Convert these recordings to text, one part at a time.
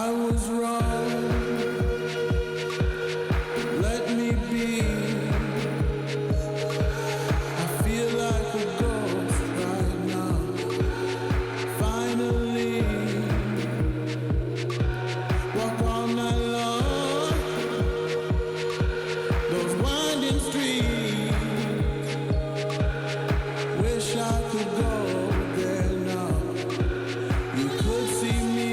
I was wrong. Let me be. I feel like a ghost right now. Finally, walk all night long. Those winding streets. Wish I could go there now. You could see me.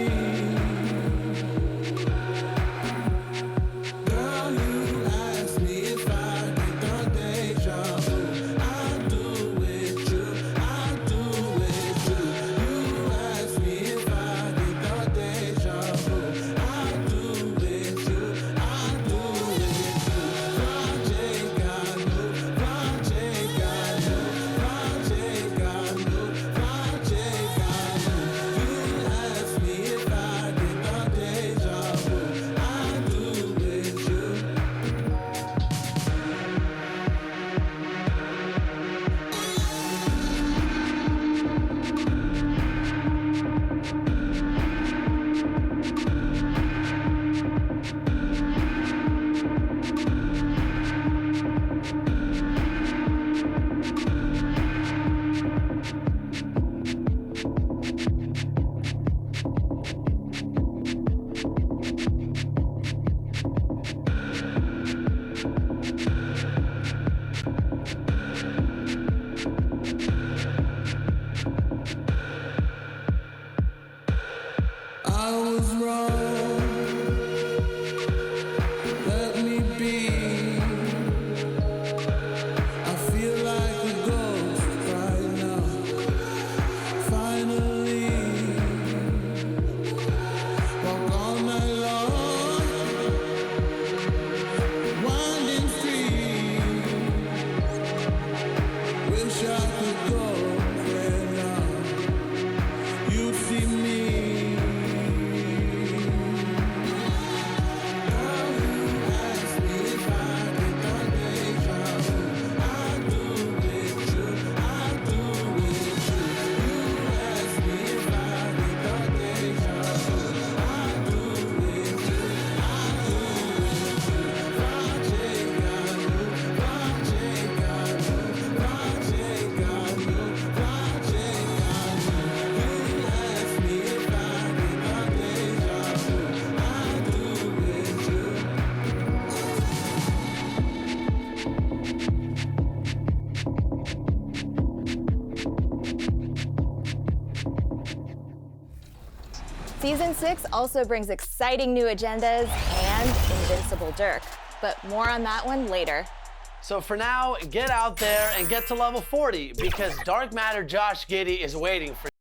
Girl, you asked me if I get the deja vu. I do with you, I do with you. You asked me if I get the deja vu. I do with you, I do with you. Project got new, project got new, project got new, project got new. You asked me if I get the deja vu. I do with you. I was wrong. Let me be. I feel like a ghost right now. Finally, walk all night long. Winding streets. Wish I could go there now. You'd see me. Season 6 also brings exciting new agendas and Invincible Dirk, but more on that one later. So for now, get out there and get to level 40 because Dark Matter Josh Giddey is waiting for you.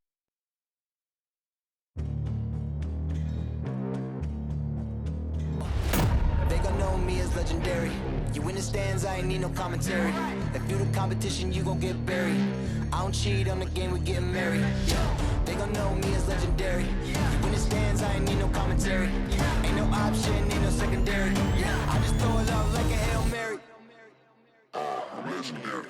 They gon' know me as legendary. You in the stands, I ain't need no commentary. If you the competition, you gon' get buried. I don't cheat on the game, we getting married. They gon' know me as legendary. You in the stands, I ain't need no commentary. Ain't no option, ain't no secondary. I just throw it out like a Hail Mary. I'm legendary.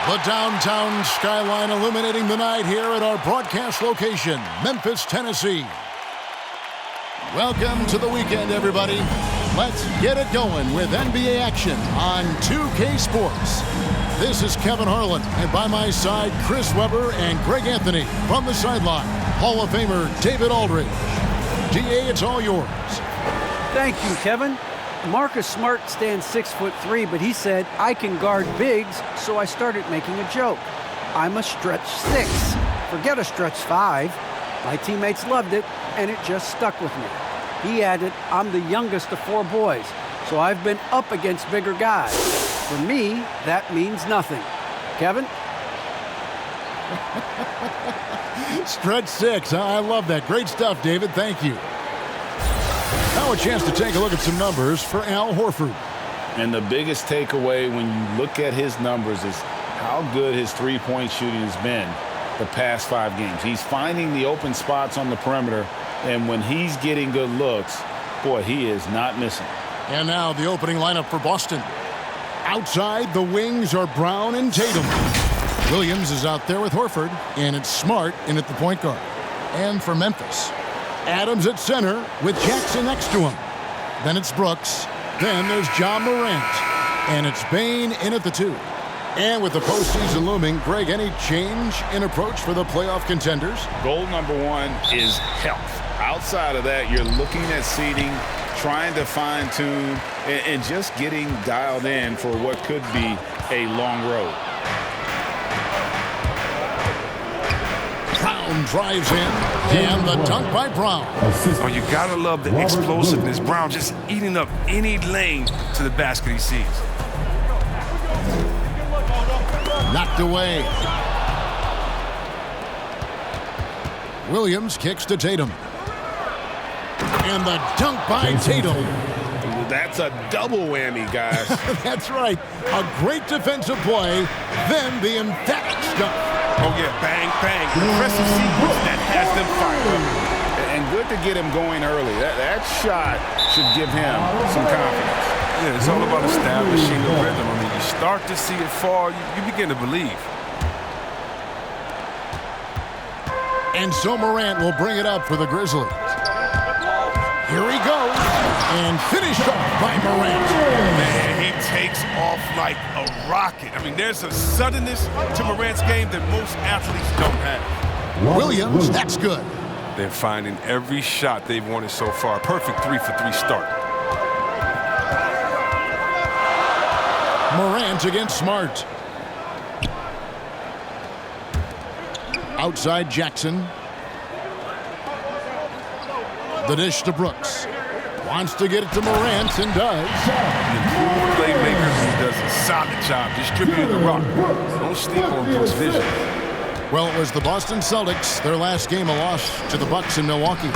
The downtown skyline illuminating the night here at our broadcast location, Memphis, Tennessee. Welcome to the weekend, everybody. Let's get it going with NBA action on 2K Sports. This is Kevin Harlan, and by my side, Chris Webber and Greg Anthony from the sideline. Hall of Famer David Aldridge. DA, it's all yours. Thank you, Kevin. Marcus Smart stands 6'3", but he said, I can guard bigs, so I started making a joke. I'm a stretch 6. Forget a stretch 5. My teammates loved it, and it just stuck with me. He added, I'm the youngest of 4 boys, so I've been up against bigger guys. For me, that means nothing. Kevin? Stretch 6. I love that. Great stuff, David. Thank you. Now a chance to take a look at some numbers for Al Horford. And the biggest takeaway when you look at his numbers is how good his three-point shooting has been the past 5 games. He's finding the open spots on the perimeter, and when he's getting good looks, boy, he is not missing. And now the opening lineup for Boston. Outside, the wings are Brown and Tatum. Williams is out there with Horford, and it's Smart in at the point guard. And for Memphis, Adams at center with Jackson next to him. Then it's Brooks. Then there's John Morant. And it's Bane in at the 2. And with the postseason looming, Greg, any change in approach for the playoff contenders? Goal number 1 is health. Outside of that, you're looking at seeding, trying to fine-tune, and just getting dialed in for what could be a long road. Brown drives in, and the dunk by Brown. Oh, you gotta love the explosiveness. Brown just eating up any lane to the basket he sees. Knocked away. Williams kicks to Tatum. And the dunk by Tatum. That's a double whammy, guys. That's right. A great defensive play, then the emphatic stuff. Oh, yeah, bang, bang. Impressive sequence that has them fired up. And good to get him going early. That shot should give him some confidence. Yeah, it's all about establishing the rhythm. I mean, you start to see it fall, you begin to believe. And so Morant will bring it up for the Grizzlies. Here he goes, and finished off by Morant. Man, he takes off like a rocket. I mean, there's a suddenness to Morant's game that most athletes don't have. Williams, that's good. They're finding every shot they've wanted so far. Perfect 3-for-3 start. Morant against Smart. Outside Jackson. The dish to Brooks. Wants to get it to Morant and does. The improved playmaker who does a solid job distributing the rock. Don't sleep on Brooks' vision. Well, it was the Boston Celtics, their last game, a loss to the Bucks in Milwaukee.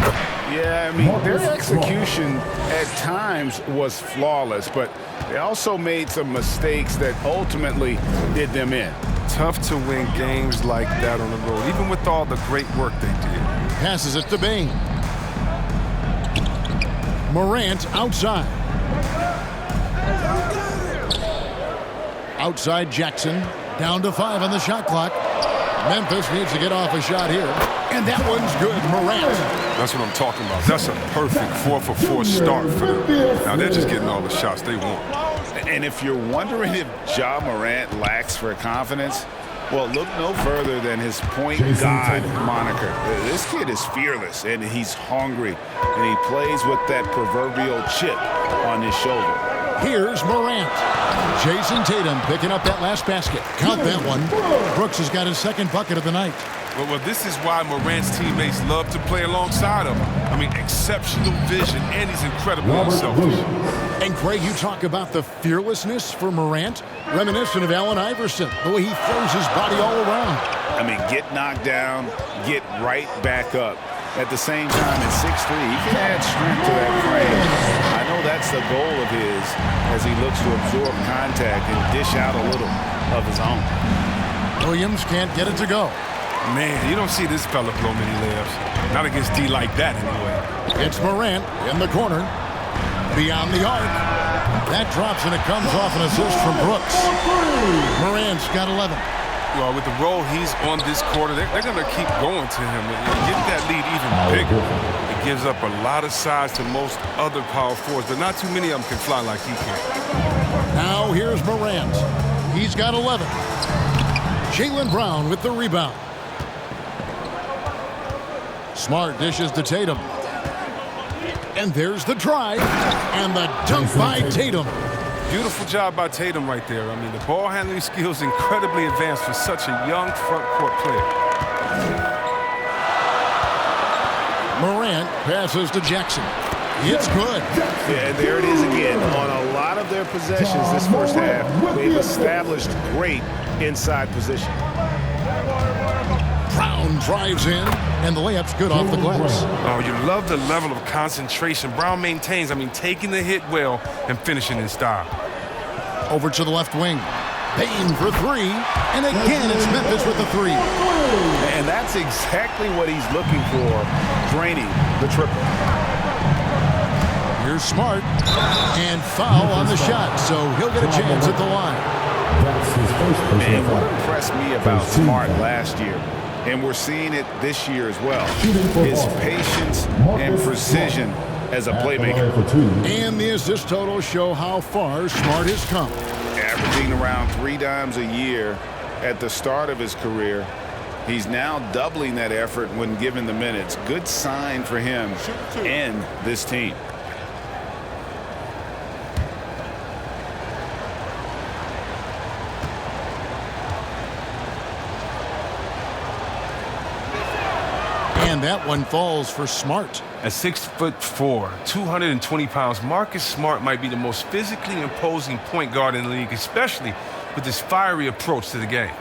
Yeah, I mean, their execution at times was flawless, but they also made some mistakes that ultimately did them in. Tough to win games like that on the road, even with all the great work they did. Passes it to Bane. Morant outside. Outside Jackson. Down to 5 on the shot clock. Memphis needs to get off a shot here. And that one's good. Morant. That's what I'm talking about. That's a perfect 4-for-4 start for them. Now they're just getting all the shots they want. And if you're wondering if Ja Morant lacks for confidence, well, look no further than his point guard moniker. This kid is fearless, and he's hungry, and he plays with that proverbial chip on his shoulder. Here's Morant. Jason Tatum picking up that last basket. Count that one. Brooks has got his second bucket of the night. Well, this is why Morant's teammates love to play alongside him. I mean, exceptional vision, and he's incredibly unselfish. And Greg, you talk about the fearlessness for Morant, reminiscent of Allen Iverson, the way he throws his body all around. I mean, get knocked down, get right back up. At the same time, at 6'3", he can add strength to that frame. I know that's the goal of his as he looks to absorb contact and dish out a little of his own. Williams can't get it to go. Man, you don't see this fella blow many layups. Not against D like that, anyway. It's Morant in the corner. Beyond the arc. That drops, and it comes off an assist from Brooks. Morant's got 11. Well, with the role he's on this quarter, they're going to keep going to him and get that lead even bigger. It gives up a lot of size to most other power forwards, but not too many of them can fly like he can. Now here's Morant. He's got 11. Jaylen Brown with the rebound. Smart dishes to Tatum. And there's the drive. And the dunk by Tatum. Beautiful job by Tatum right there. I mean, the ball handling skills incredibly advanced for such a young front court player. Morant passes to Jackson. It's good. Yeah, there it is again. On a lot of their possessions this first half, they've established great inside position. Brown drives in, and the layup's good off the glass. Oh, you love the level of concentration Brown maintains. I mean, taking the hit well and finishing in style. Over to the left wing. Payne for 3, and again it's Memphis with the 3. And that's exactly what he's looking for, draining the triple. Here's Smart, and foul on the shot, so he'll get a chance at the line. Man, what impressed me about Smart last year, and we're seeing it this year as well, is patience and precision as a playmaker. And the assist totals show how far Smart has come. Averaging around 3 dimes a year at the start of his career. He's now doubling that effort when given the minutes. Good sign for him and this team. And that one falls for Smart. At 6'4", 220 pounds, Marcus Smart might be the most physically imposing point guard in the league, especially with his fiery approach to the game.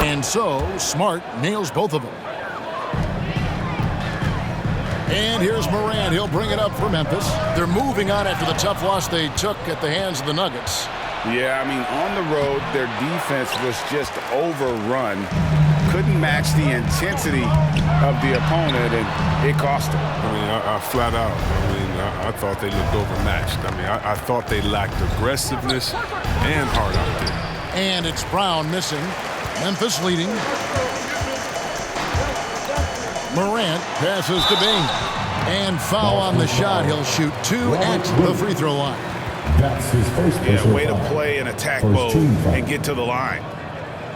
And so, Smart nails both of them. And here's Morant. He'll bring it up for Memphis. They're moving on after the tough loss they took at the hands of the Nuggets. Yeah, I mean, on the road, their defense was just overrun. Couldn't match the intensity of the opponent, and it cost them. I mean, I flat out, I thought they looked overmatched. I mean, I thought they lacked aggressiveness and heart out there. And it's Brown missing. Memphis leading. Morant passes to Bing. And foul on the shot. He'll shoot 2 at the free throw line. That's his first Yeah, way to play in attack mode and get to the line.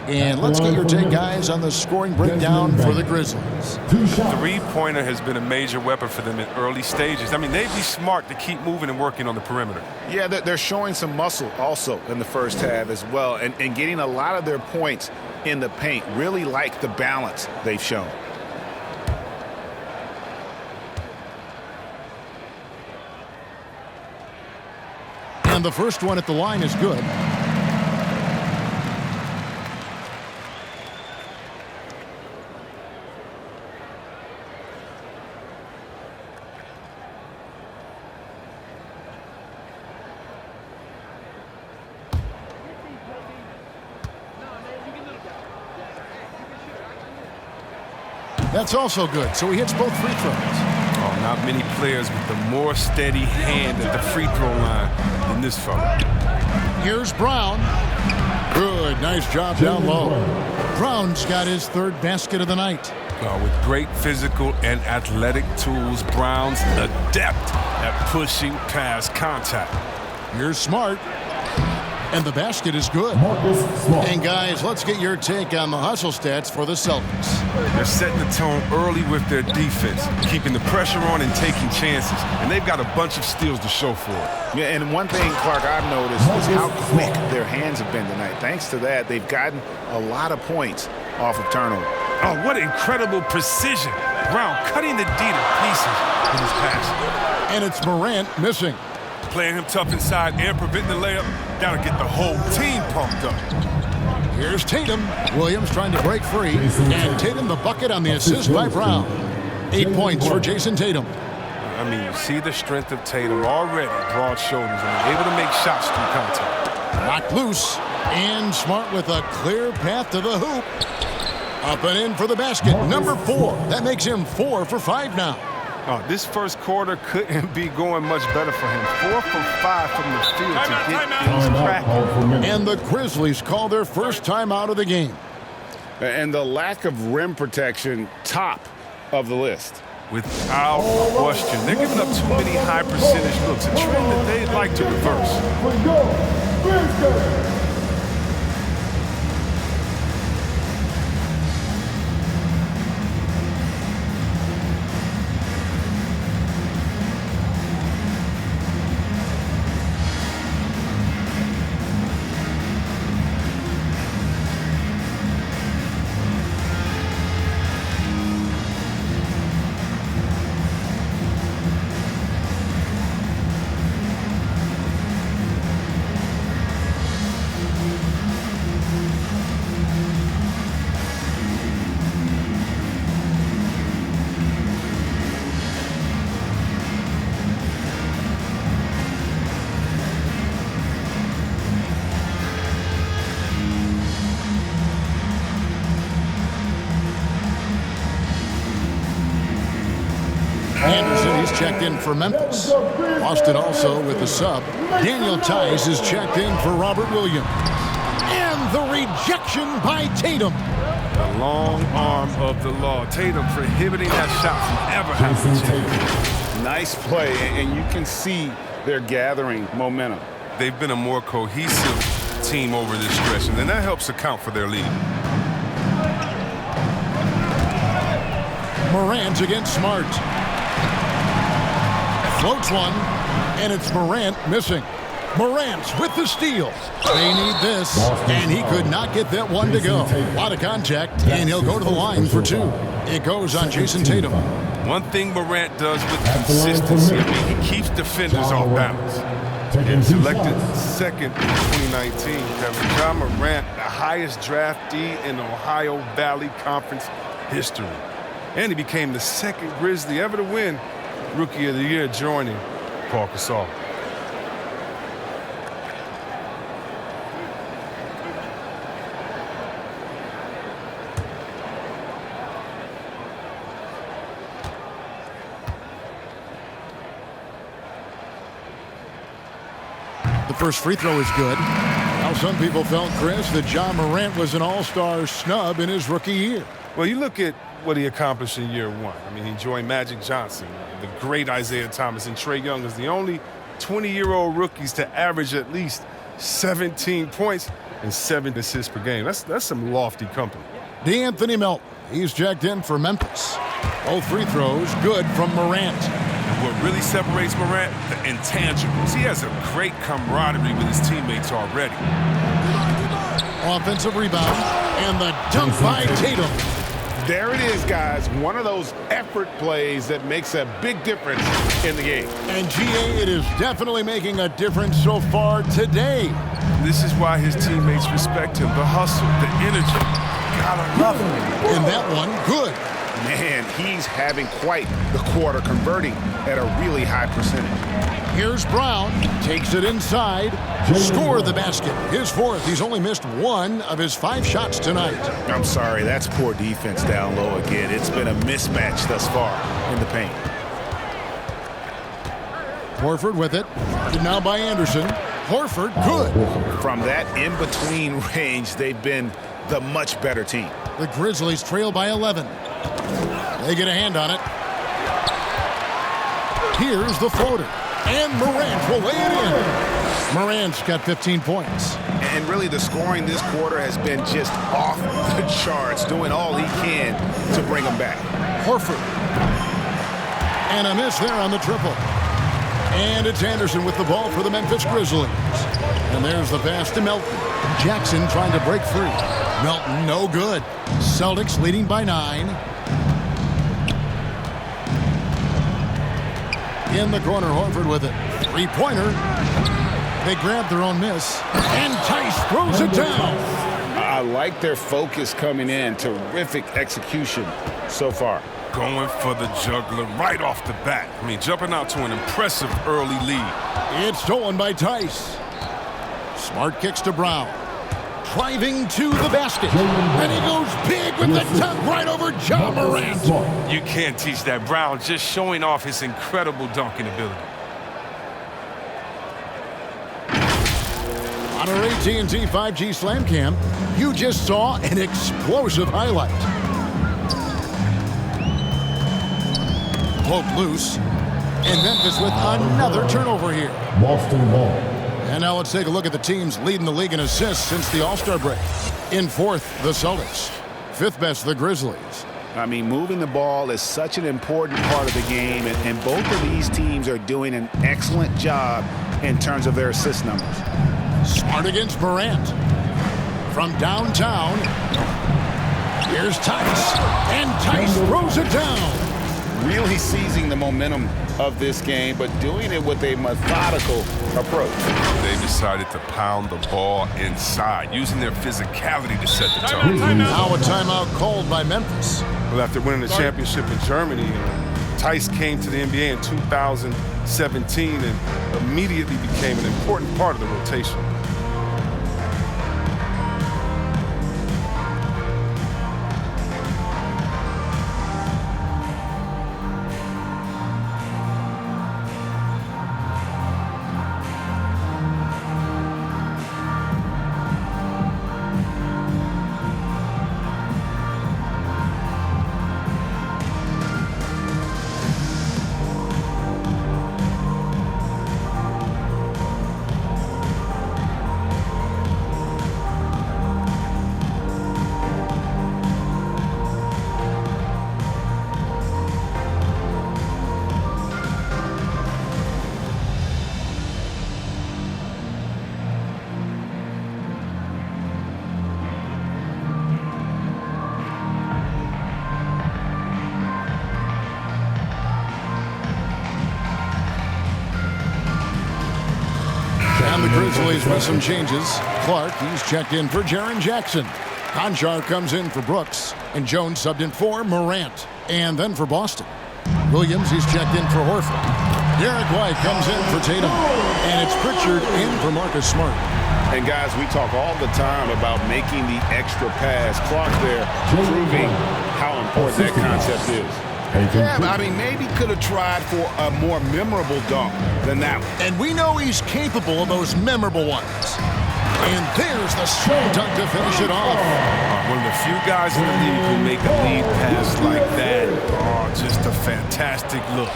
And let's get your take, guys, on the scoring breakdown for the Grizzlies. Three-pointer has been a major weapon for them in early stages. I mean, they'd be smart to keep moving and working on the perimeter. Yeah, they're showing some muscle also in the first half as well, and getting a lot of their points in the paint. Really like the balance they've shown. And the first one at the line is good. That's also good, so he hits both free throws. Oh, not many players with a more steady hand at the free throw line than this fella. Here's Brown. Good, nice job down low. Brown's got his 3rd basket of the night. With great physical and athletic tools, Brown's adept at pushing past contact. Here's Smart. And the basket is good. And guys, let's get your take on the hustle stats for the Celtics. They're setting the tone early with their defense, keeping the pressure on and taking chances. And they've got a bunch of steals to show for it. Yeah, and one thing, Clark, I've noticed is how quick their hands have been tonight. Thanks to that, they've gotten a lot of points off of turnover. Oh, what incredible precision. Brown cutting the D to pieces with his pass. And it's Morant missing. Playing him tough inside and preventing the layup. Gotta get the whole team pumped up. Here's Tatum. Williams trying to break free. And Tatum the bucket on the assist by Brown. 8 points for Jason Tatum. I mean, you see the strength of Tatum already. Broad shoulders. I mean, able to make shots through contact. Knocked loose. And Smart with a clear path to the hoop. Up and in for the basket. Number 4. That makes him 4 for 5 now. Oh, this first quarter couldn't be going much better for him. 4 for 5 from the field to get things cracking. And the Grizzlies call their first time out of the game. And the lack of rim protection, top of the list. Without question. They're giving up too many high percentage looks, a trend that they'd like to reverse. Anderson, he's checked in for Memphis. Austin also with the sub. Daniel Tice is checked in for Robert Williams. And the rejection by Tatum. The long arm of the law. Tatum prohibiting that shot from ever happening. Nice play, and you can see they're gathering momentum. They've been a more cohesive team over this stretch, and then that helps account for their lead. Morant against Smart. Floats one, and it's Morant missing. Morant with the steal. They need this, and he could not get that one to go. A lot of contact, and he'll go to the line for two. It goes on Jason Tatum. One thing Morant does with consistency, he keeps defenders off balance. And selected second in 2019, Kevin, Ja Morant, the highest draftee in Ohio Valley Conference history. And he became the second Grizzly ever to win Rookie of the Year, joining Paul Gasol. The first free throw is good. Now some people felt, Chris, that Ja Morant was an all-star snub in his rookie year. Well, you look at what he accomplished in year one. I mean, he joined Magic Johnson, the great Isaiah Thomas, and Trae Young as the only 20-year-old rookies to average at least 17 points and 7 assists per game. That's some lofty company. D'Anthony Melton, he's checked in for Memphis. Both free throws good from Morant. And what really separates Morant, the intangibles. He has a great camaraderie with his teammates already. Offensive rebound, and the dunk by Tatum. There it is, guys. One of those effort plays that makes a big difference in the game. And GA, it is definitely making a difference so far today. This is why his teammates respect him. The hustle, the energy. Gotta love him. And that one, good. Man, he's having quite the quarter, converting at a really high percentage. Here's Brown, takes it inside, score the basket. His fourth. He's only missed one of his 5 shots tonight. I'm sorry, that's poor defense down low again. It's been a mismatch thus far in the paint. Horford with it. Now by Anderson. Horford, good. From that in-between range, they've been the much better team. The Grizzlies trail by 11. They get a hand on it. Here's the floater. And Morant will lay it in. Morant's got 15 points. And really the scoring this quarter has been just off the charts, doing all he can to bring them back. Horford. And a miss there on the triple. And it's Anderson with the ball for the Memphis Grizzlies. And there's the pass to Melton. Jackson trying to break free. Melton, no good. Celtics leading by 9. In the corner, Horford with it. Three-pointer. They grab their own miss. And Tice throws it down. I like their focus coming in. Terrific execution so far. Going for the juggler right off the bat. I mean, jumping out to an impressive early lead. It's stolen by Tice. Smart kicks to Brown. Driving to the basket. And he goes big with the dunk right over Ja Morant. You can't teach that. Brown just showing off his incredible dunking ability. On our AT&T 5G Slam Cam, you just saw an explosive highlight. Poked loose. And Memphis with another turnover here. Boston ball. And now let's take a look at the teams leading the league in assists since the All-Star break. In fourth, the Celtics. Fifth best, the Grizzlies. I mean, moving the ball is such an important part of the game, and both of these teams are doing an excellent job in terms of their assist numbers. Smart against Morant. From downtown, here's Tice. And Tice throws it down. Really seizing the momentum of this game, but doing it with a methodical approach. They decided to pound the ball inside, using their physicality to set the tone. Now a timeout called by Memphis. Well, after winning the championship in Germany, Tice came to the NBA in 2017 and immediately became an important part of the rotation. Grizzlies with some changes. Clark, he's checked in for Jaren Jackson. Conchar comes in for Brooks. And Jones subbed in for Morant. And then for Boston, Williams, he's checked in for Horford. Derek White comes in for Tatum. And it's Pritchard in for Marcus Smart. And guys, we talk all the time about making the extra pass. Clark there proving how important that concept is. Yeah, but I mean, maybe could have tried for a more memorable dunk than that one. And we know he's capable of those memorable ones. And there's the strong dunk to finish it off. One of the few guys in the league who make a lead pass like that. Oh, just a fantastic look.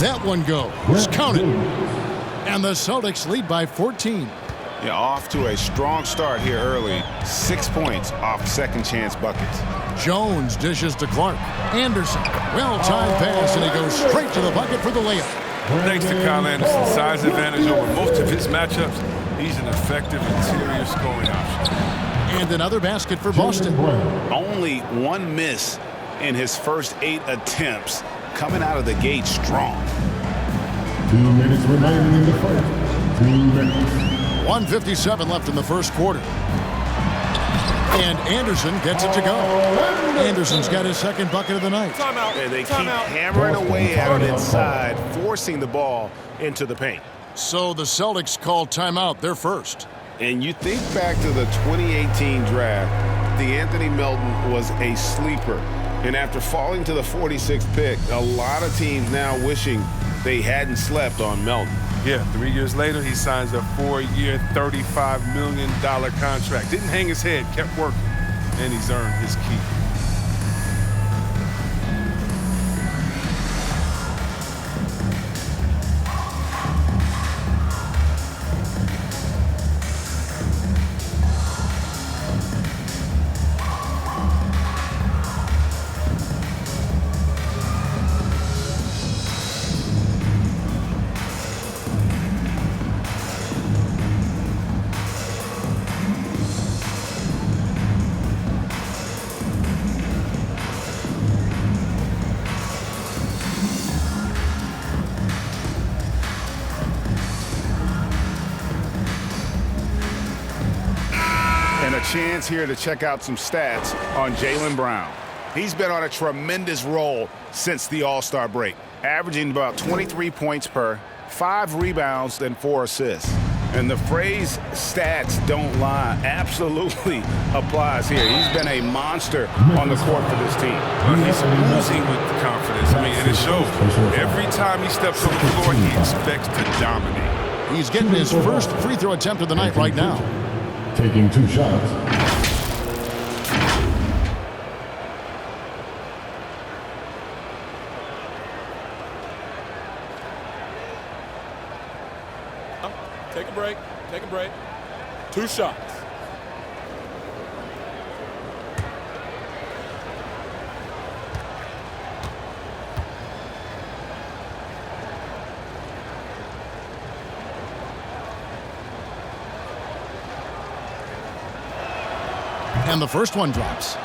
That one goes. Counted. And the Celtics lead by 14. Yeah, off to a strong start here early. 6 points off second chance buckets. Jones dishes to Clark. Anderson, well-timed pass, and he goes straight to the bucket for the layup. Thanks to Kyle Anderson's size advantage over most of his matchups, he's an effective interior scoring option. And another basket for Boston. Only one miss in his first 8 attempts, coming out of the gate strong. 2 minutes remaining in the first. 2 minutes. 1:57 left in the first quarter. And Anderson gets it to go. Anderson's got his second bucket of the night. And they keep hammering away at it inside, forcing the ball into the paint. So the Celtics call timeout, their first. And you think back to the 2018 draft, DeAnthony Melton was a sleeper. And after falling to the 46th pick, a lot of teams now wishing they hadn't slept on Melton. Yeah, 3 years later, he signs a 4-year, $35 million contract. Didn't hang his head, kept working, and he's earned his keep. Chance here to check out some stats on Jaylen Brown. He's been on a tremendous roll since the All-Star break, averaging about 23 points per, 5 rebounds, and 4 assists. And the phrase stats don't lie absolutely applies here. He's been a monster on the court for this team. He's oozing with confidence. I mean, and it shows. Every time he steps on the floor, he expects to dominate. He's getting his first free throw attempt of the night right now. Taking 2 shots. Take a break. Take a break. 2 shots. And the first one drops.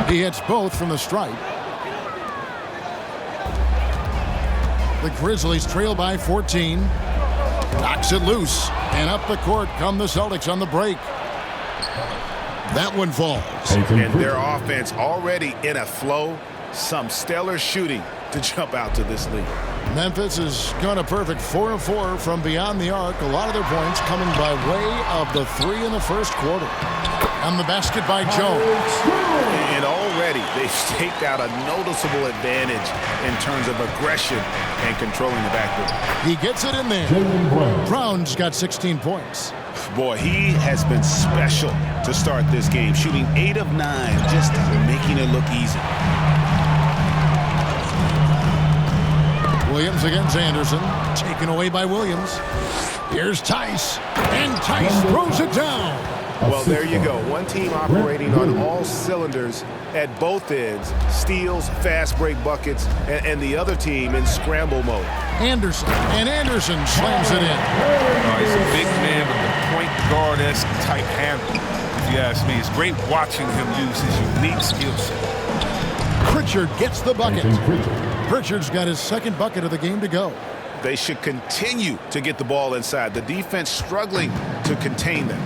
He hits both from the stripe. The Grizzlies trail by 14. Knocks it loose, and up the court come the Celtics on the break. That one falls. And their offense already in a flow. Some stellar shooting to jump out to this lead. Memphis has gone a perfect 4 of 4 from beyond the arc. A lot of their points coming by way of the 3 in the first quarter. And the basket by Jones. And already they've staked out a noticeable advantage in terms of aggression and controlling the backcourt. He gets it in there. Brown's got 16 points. Boy, he has been special to start this game, shooting 8 of 9, just making it look easy. Williams against Anderson, taken away by Williams. Here's Tice, and Tice throws it down. Well, there you go. One team operating on all cylinders at both ends. Steals, fast break buckets, and the other team in scramble mode. Anderson slams it in. He's a big man with the point guard-esque type handle. If you ask me, it's great watching him use his unique skill set. Pritchard gets the bucket. Pritchard's got his second bucket of the game to go. They should continue to get the ball inside. The defense struggling to contain them.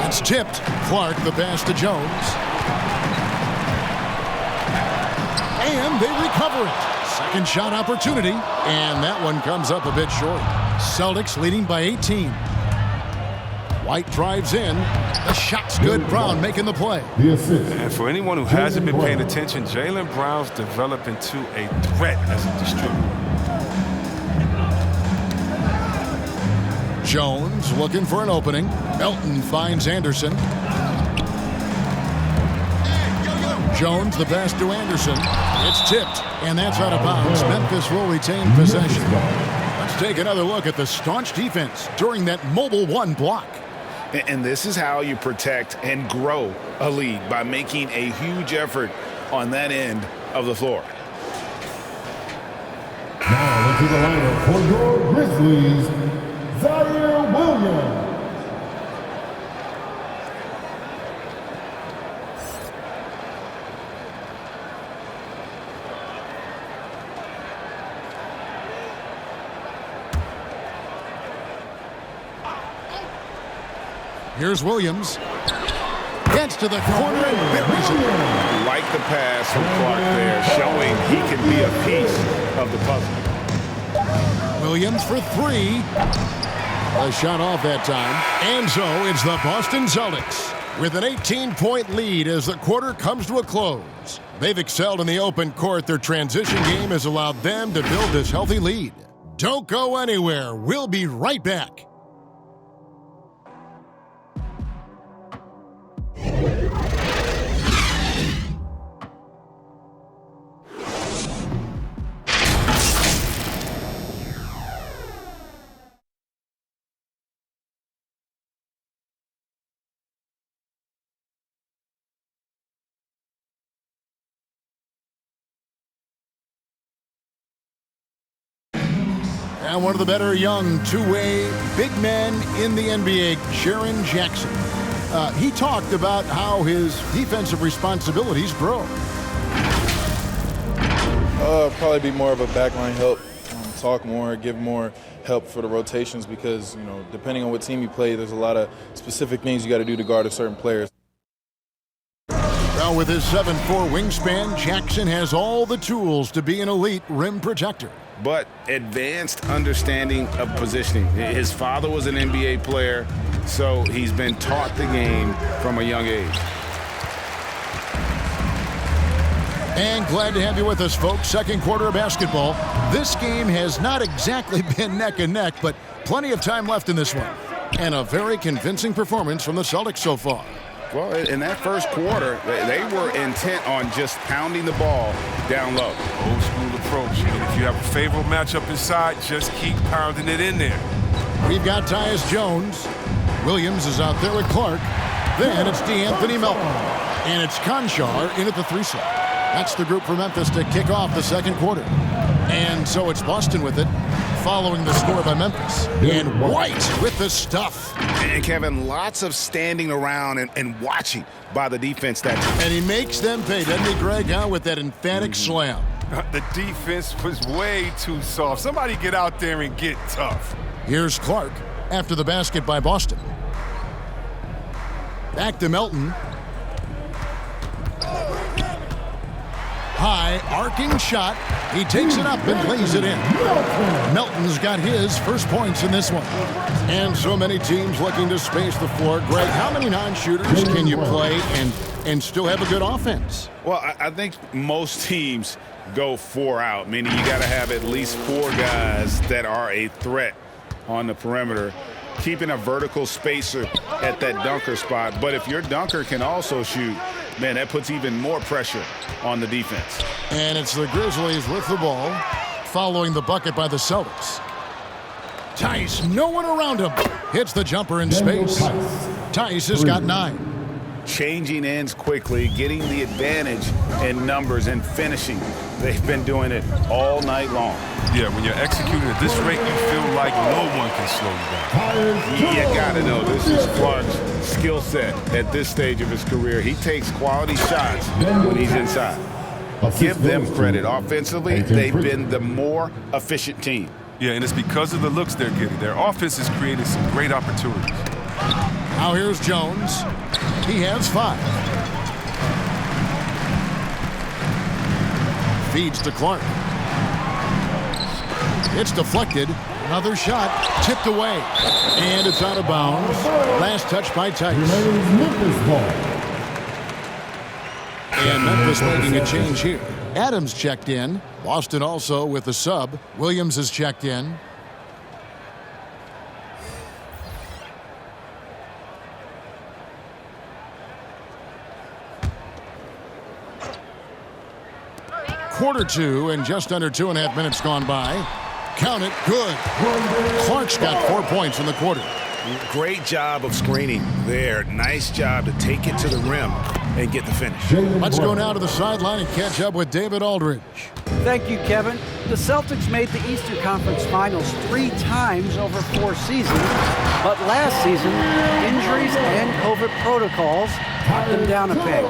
It's tipped. Clark the pass to Jones. And they recover it. Second shot opportunity. And that one comes up a bit short. Celtics leading by 18. White drives in. The shot's good. Brown making the play. And for anyone who hasn't been paying attention, Jaylen Brown's developed into a threat as a distributor. Jones looking for an opening. Melton finds Anderson. Jones the pass to Anderson. It's tipped, and that's out of bounds. Memphis will retain possession. Let's take another look at the staunch defense during that mobile one block. And this is how you protect and grow a lead, by making a huge effort on that end of the floor. Now into the lineup for your Grizzlies, Zaire Williams. Here's Williams. Gets to the corner and buries it. Like the pass from Clark there, showing he can be a piece of the puzzle. Williams for three. A shot off that time. And so it's the Boston Celtics with an 18-point lead as the quarter comes to a close. They've excelled in the open court. Their transition game has allowed them to build this healthy lead. Don't go anywhere. We'll be right back. And one of the better young two-way big men in the NBA, Jaren Jackson. He talked about how his defensive responsibilities grow. Probably be more of a backline help, talk more, give more help for the rotations because, you know, depending on what team you play, there's a lot of specific things you got to do to guard a certain player. Well, with his 7'4" wingspan, Jackson has all the tools to be an elite rim protector. But advanced understanding of positioning. His father was an NBA player, so he's been taught the game from a young age. And glad to have you with us, folks. Second quarter of basketball. This game has not exactly been neck and neck, but plenty of time left in this one. And a very convincing performance from the Celtics so far. Well, in that first quarter, they were intent on just pounding the ball down low. Old school approach. And if you have a favorable matchup inside, just keep pounding it in there. We've got Tyus Jones. Williams is out there with Clark. Then it's DeAnthony Melton. And it's Conchar in at the 3 slot. That's the group for Memphis to kick off the second quarter. And so it's Boston with it, following the score by Memphis. And White with the stuff. And Kevin, lots of standing around and watching by the defense that time. And he makes them pay, doesn't he, Greg, with that emphatic slam. The defense was way too soft. Somebody get out there and get tough. Here's Clark after the basket by Boston. Back to Melton. High, arcing shot. He takes it up and lays it in. Melton's got his first points in this one. And so many teams looking to space the floor. Greg, how many non-shooters can you play and still have a good offense? Well, I think most teams go 4 out, meaning you got to have at least 4 guys that are a threat on the perimeter, keeping a vertical spacer at that dunker spot. But if your dunker can also shoot, man, that puts even more pressure on the defense. And it's the Grizzlies with the ball, following the bucket by the Celtics. Tice, no one around him. Hits the jumper in space. Tice has got 9. Changing ends quickly, getting the advantage in numbers and finishing. They've been doing it all night long. Yeah, when you're executing at this rate, you feel like no one can slow you down. You gotta know this is Clark's skill set at this stage of his career. He takes quality shots when he's inside. Give them credit. Offensively, they've been the more efficient team. Yeah, and it's because of the looks they're getting. Their offense is creating some great opportunities. Now here's Jones. He has 5. Feeds to Clark. It's deflected. Another shot. Tipped away. And it's out of bounds. Last touch by Tice. And Memphis making a change here. Adams checked in. Boston also with a sub. Williams has checked in. Quarter 2 and just under 2.5 minutes gone by. Count it, good. Clark's got 4 points in the quarter. Great job of screening there. Nice job to take it to the rim and get the finish. Let's go now to the sideline and catch up with David Aldridge. Thank you, Kevin. The Celtics made the Eastern Conference Finals 3 times over 4 seasons, but last season, injuries and COVID protocols knocked them down a peg.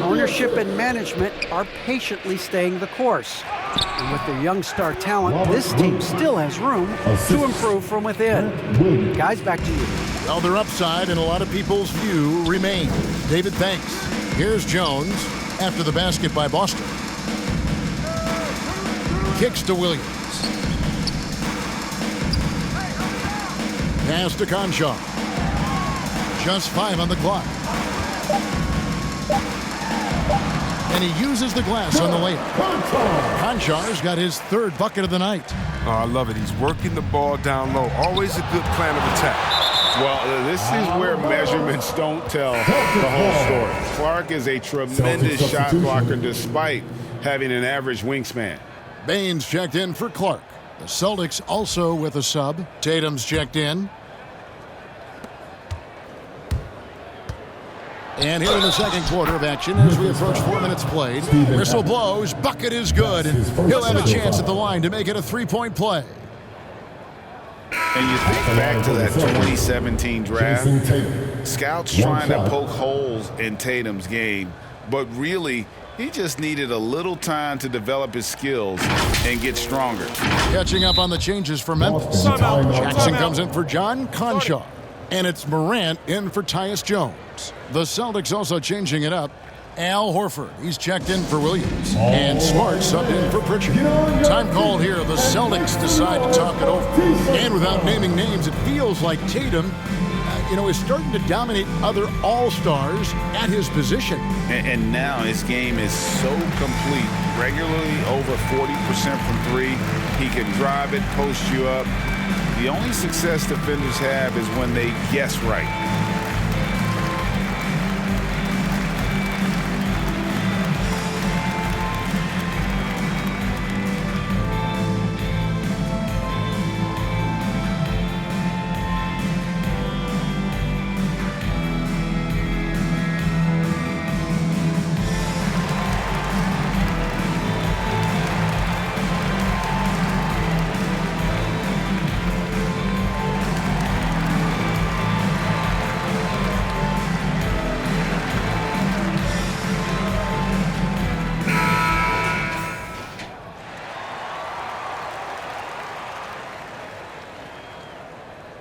Ownership and management are patiently staying the course. And with their young star talent, this team still has room to improve from within. Guys, back to you. Well, their upside in a lot of people's view remains. David, thanks. Here's Jones after the basket by Boston. Kicks to Williams. Pass to Conchar. Just 5 on the clock. And he uses the glass on the layup. Conchar's got his 3rd bucket of the night. Oh, I love it. He's working the ball down low. Always a good plan of attack. Well, this is where measurements don't tell the whole story. Clark is a tremendous shot blocker despite having an average wingspan. Baines checked in for Clark. The Celtics also with a sub. Tatum's checked in. And here in the second quarter of action as we approach 4 minutes played. Whistle blows, bucket is good, and he'll have a chance at the line to make it a 3-point play. And you think back to that 2017 draft, scouts trying to poke holes in Tatum's game, but really, he just needed a little time to develop his skills and get stronger. Catching up on the changes for Memphis. Jackson comes in for John Conchar. And it's Morant in for Tyus Jones. The Celtics also changing it up. Al Horford, he's checked in for Williams. And Smart subbed in for Pritchard. Time called here. The Celtics decide to talk it over. And without naming names, it feels like Tatum, is starting to dominate other all-stars at his position. And now his game is so complete. Regularly over 40% from 3. He can drive it, post you up. The only success defenders have is when they guess right.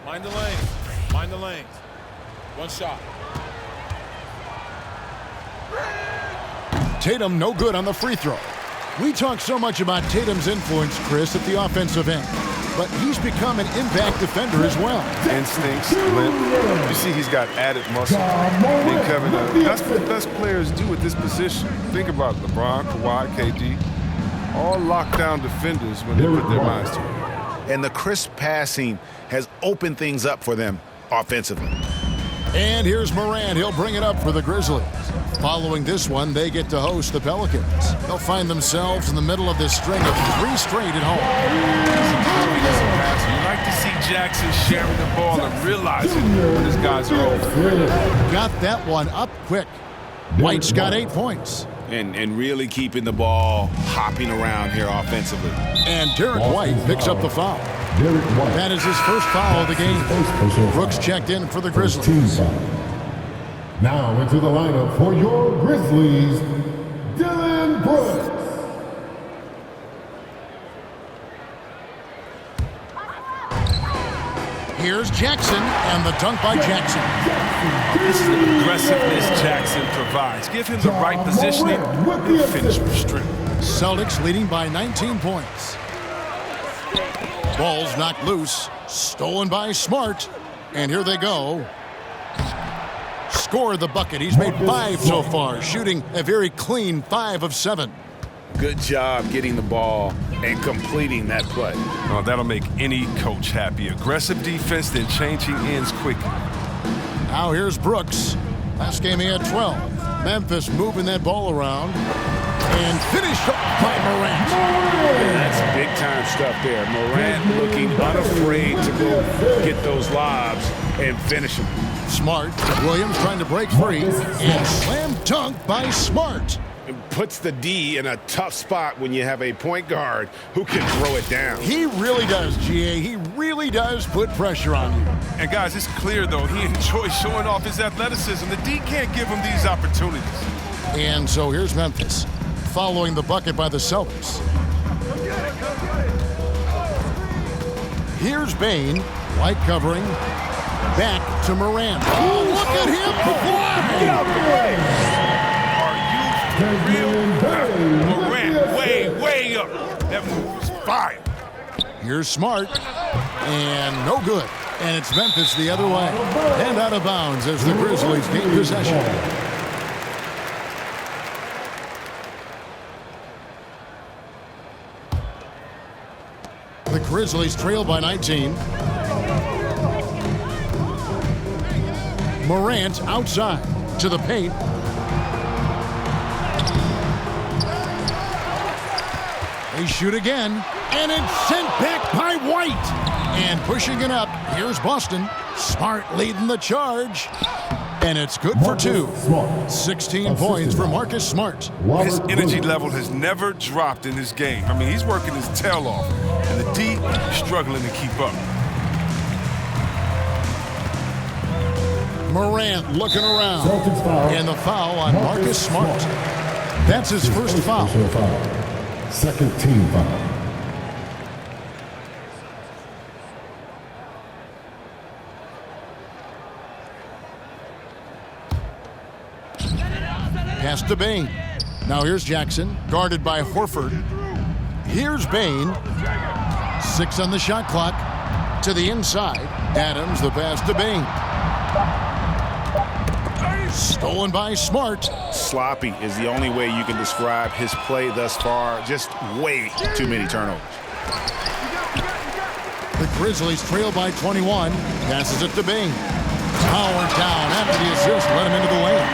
Mind the lanes. Mind the lanes. One shot. Tatum no good on the free throw. We talk so much about Tatum's influence, Chris, at the offensive end. But he's become an impact defender as well. Instincts, limp. You see he's got added muscle. I mean, Kevin, that's what the best players do at this position. Think about LeBron, Kawhi, KD. All lockdown defenders when they put their minds to it. And the crisp passing has opened things up for them offensively. And here's Morant. He'll bring it up for the Grizzlies. Following this one, they get to host the Pelicans. They'll find themselves in the middle of this string of 3 straight at home. You like to see Jackson sharing the ball and realizing when his guys are open. Got that one up quick. White's got 8 points. And really keeping the ball hopping around here offensively. And Derek White picks up the foul. That is his first foul of the game. Brooks checked in for the Grizzlies. Now into the lineup for your Grizzlies, Dylan Brooks. Here's Jackson, and the dunk by Jackson. This is the aggressiveness Jackson provides. Give him the right positioning and finish with strength. Celtics leading by 19 points. Ball's knocked loose, stolen by Smart, and here they go. Score the bucket. He's made 5 so far, shooting a very clean 5 of 7. Good job getting the ball and completing that play. Oh, that'll make any coach happy. Aggressive defense, then changing ends quickly. Now here's Brooks. Last game he had 12. Memphis moving that ball around. And finished up by Morant. Yeah, that's big-time stuff there. Morant looking unafraid to go get those lobs and finish them. Smart. Williams trying to break free. And slam dunk by Smart. It puts the D in a tough spot when you have a point guard who can throw it down. He really does, GA. He really does put pressure on you. And guys, it's clear, though, he enjoys showing off his athleticism. The D can't give him these opportunities. And so here's Memphis, following the bucket by the Celtics. Here's Bane, White covering, back to Morant. Oh, look at him fly! Real Morant, way up. That move was fire. Here's Smart, and no good. And it's Memphis the other way. And out of bounds as the Grizzlies gain possession. The Grizzlies trail by 19. Morant outside to the paint. They shoot again, and it's sent back by White. And pushing it up, here's Boston. Smart leading the charge. And it's good for 2. 16 points for Marcus Smart. His energy level has never dropped in this game. I mean, he's working his tail off, and the D is struggling to keep up. Morant looking around. And the foul on Marcus Smart. That's his first foul. Second team foul. Pass to Bane. Now here's Jackson, guarded by Horford. Here's Bane. 6 on the shot clock. To the inside. Adams, the pass to Bane. Stolen by Smart. Sloppy is the only way you can describe his play thus far. Just way too many turnovers. The Grizzlies trail by 21. Passes it to Bane. Power down after the assist. Let him into the lane.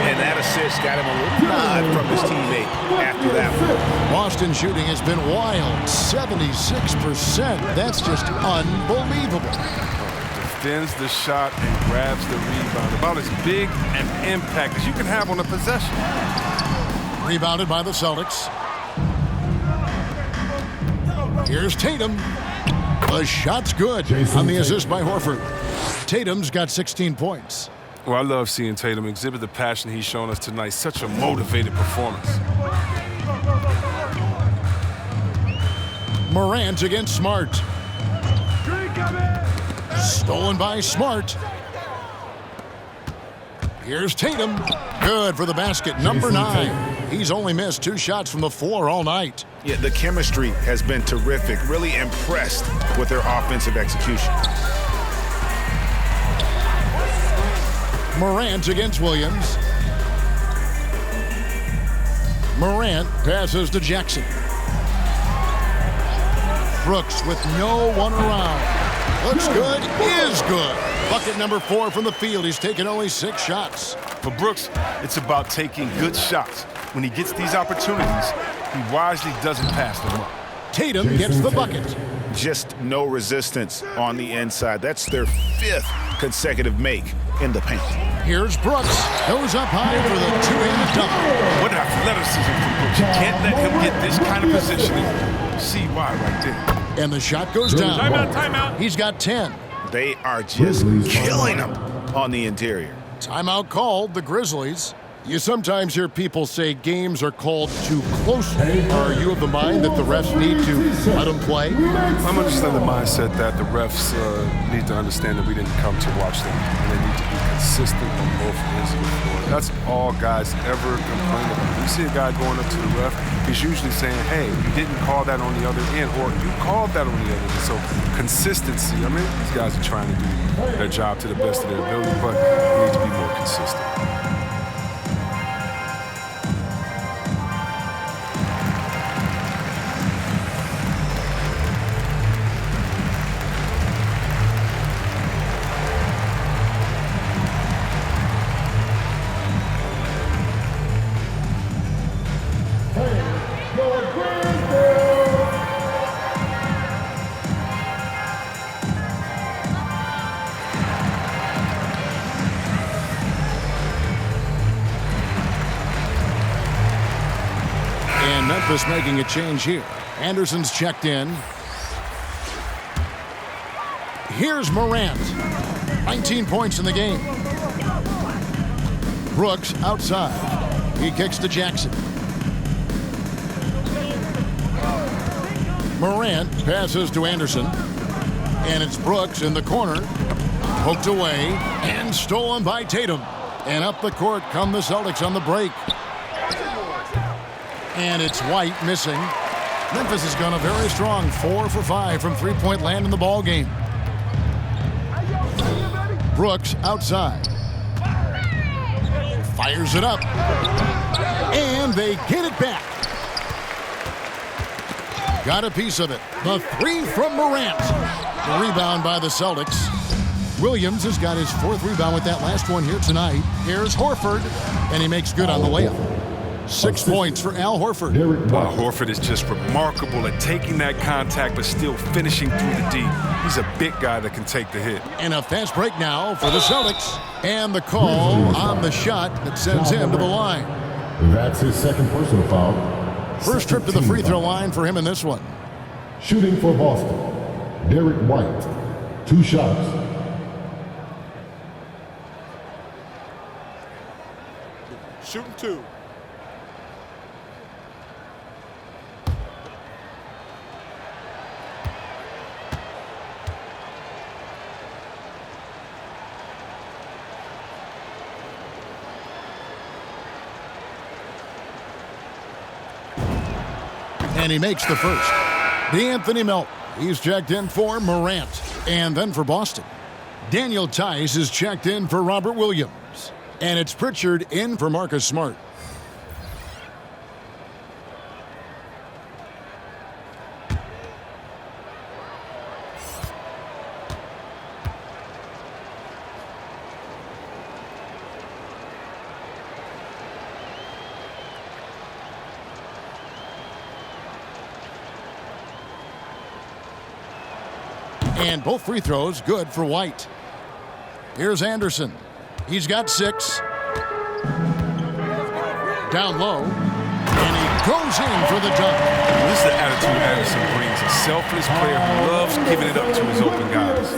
And that assist got him a little nod from his teammate after that one. Boston shooting has been wild. 76%. That's just unbelievable. Defends the shot and grabs the rebound. About as big an impact as you can have on a possession. Rebounded by the Celtics. Here's Tatum. The shot's good on the assist by Horford. Tatum's got 16 points. Well, I love seeing Tatum exhibit the passion he's shown us tonight. Such a motivated performance. Morant against Smart. Stolen by Smart. Here's Tatum. Good for the basket. Number 9. He's only missed 2 shots from the floor all night. Yeah, the chemistry has been terrific. Really impressed with their offensive execution. Morant against Williams. Morant passes to Jackson. Brooks with no one around. Looks good, is good. Bucket number 4 from the field. He's taken only 6 shots. For Brooks, it's about taking good shots. When he gets these opportunities, he wisely doesn't pass them up. Tatum gets the bucket. just no resistance on the inside. That's their 5th consecutive make in the paint. Here's Brooks. Goes up high for the two-handed dunk. What athleticism from Brooks. You can't let him get this kind of positioning. See why right there. And the shot goes down. Timeout. He's got 10. They are just killing him on the interior. Timeout called, the Grizzlies. You sometimes hear people say games are called too closely. Are you of the mind that the refs need to let them play? I'm understanding the mindset that the refs need to understand that we didn't come to watch them, and they need to be consistent on both ends of the floor. That's all guys ever complain about. When you see a guy going up to the ref, he's usually saying, hey, you didn't call that on the other end, or you called that on the other end. So consistency, I mean, these guys are trying to do their job to the best of their ability, but they need to be more consistent. And Memphis making a change here. Anderson's checked in. Here's Morant. 19 points in the game. Brooks outside. He kicks to Jackson. Morant passes to Anderson. And it's Brooks in the corner. Poked away and stolen by Tatum. And up the court come the Celtics on the break. And it's White missing. Memphis has gone a very strong 4 for 5 from three-point land in the ball game. Brooks outside. Fires it up. And they get it back. Got a piece of it. The three from Morant. The rebound by the Celtics. Williams has got his 4th rebound with that last one here tonight. Here's Horford, and he makes good on the layup. 6 points for Al Horford. Wow, Horford is just remarkable at taking that contact but still finishing through the D. He's a big guy that can take the hit. And a fast break now for the Celtics. And the call on the shot that sends him to the line. That's his 2nd personal foul. First trip to the free throw line for him in this one. Shooting for Boston, Derek White. 2 shots. Shooting 2. And he makes the first. D'Anthony Melton. He's checked in for Morant. And then for Boston. Daniel Tice is checked in for Robert Williams. And it's Pritchard in for Marcus Smart. And both free throws good for White. Here's Anderson. He's got 6. Down low. And he goes in for the dunk. This is the attitude Anderson brings. A selfless player who loves giving it up to his open guys.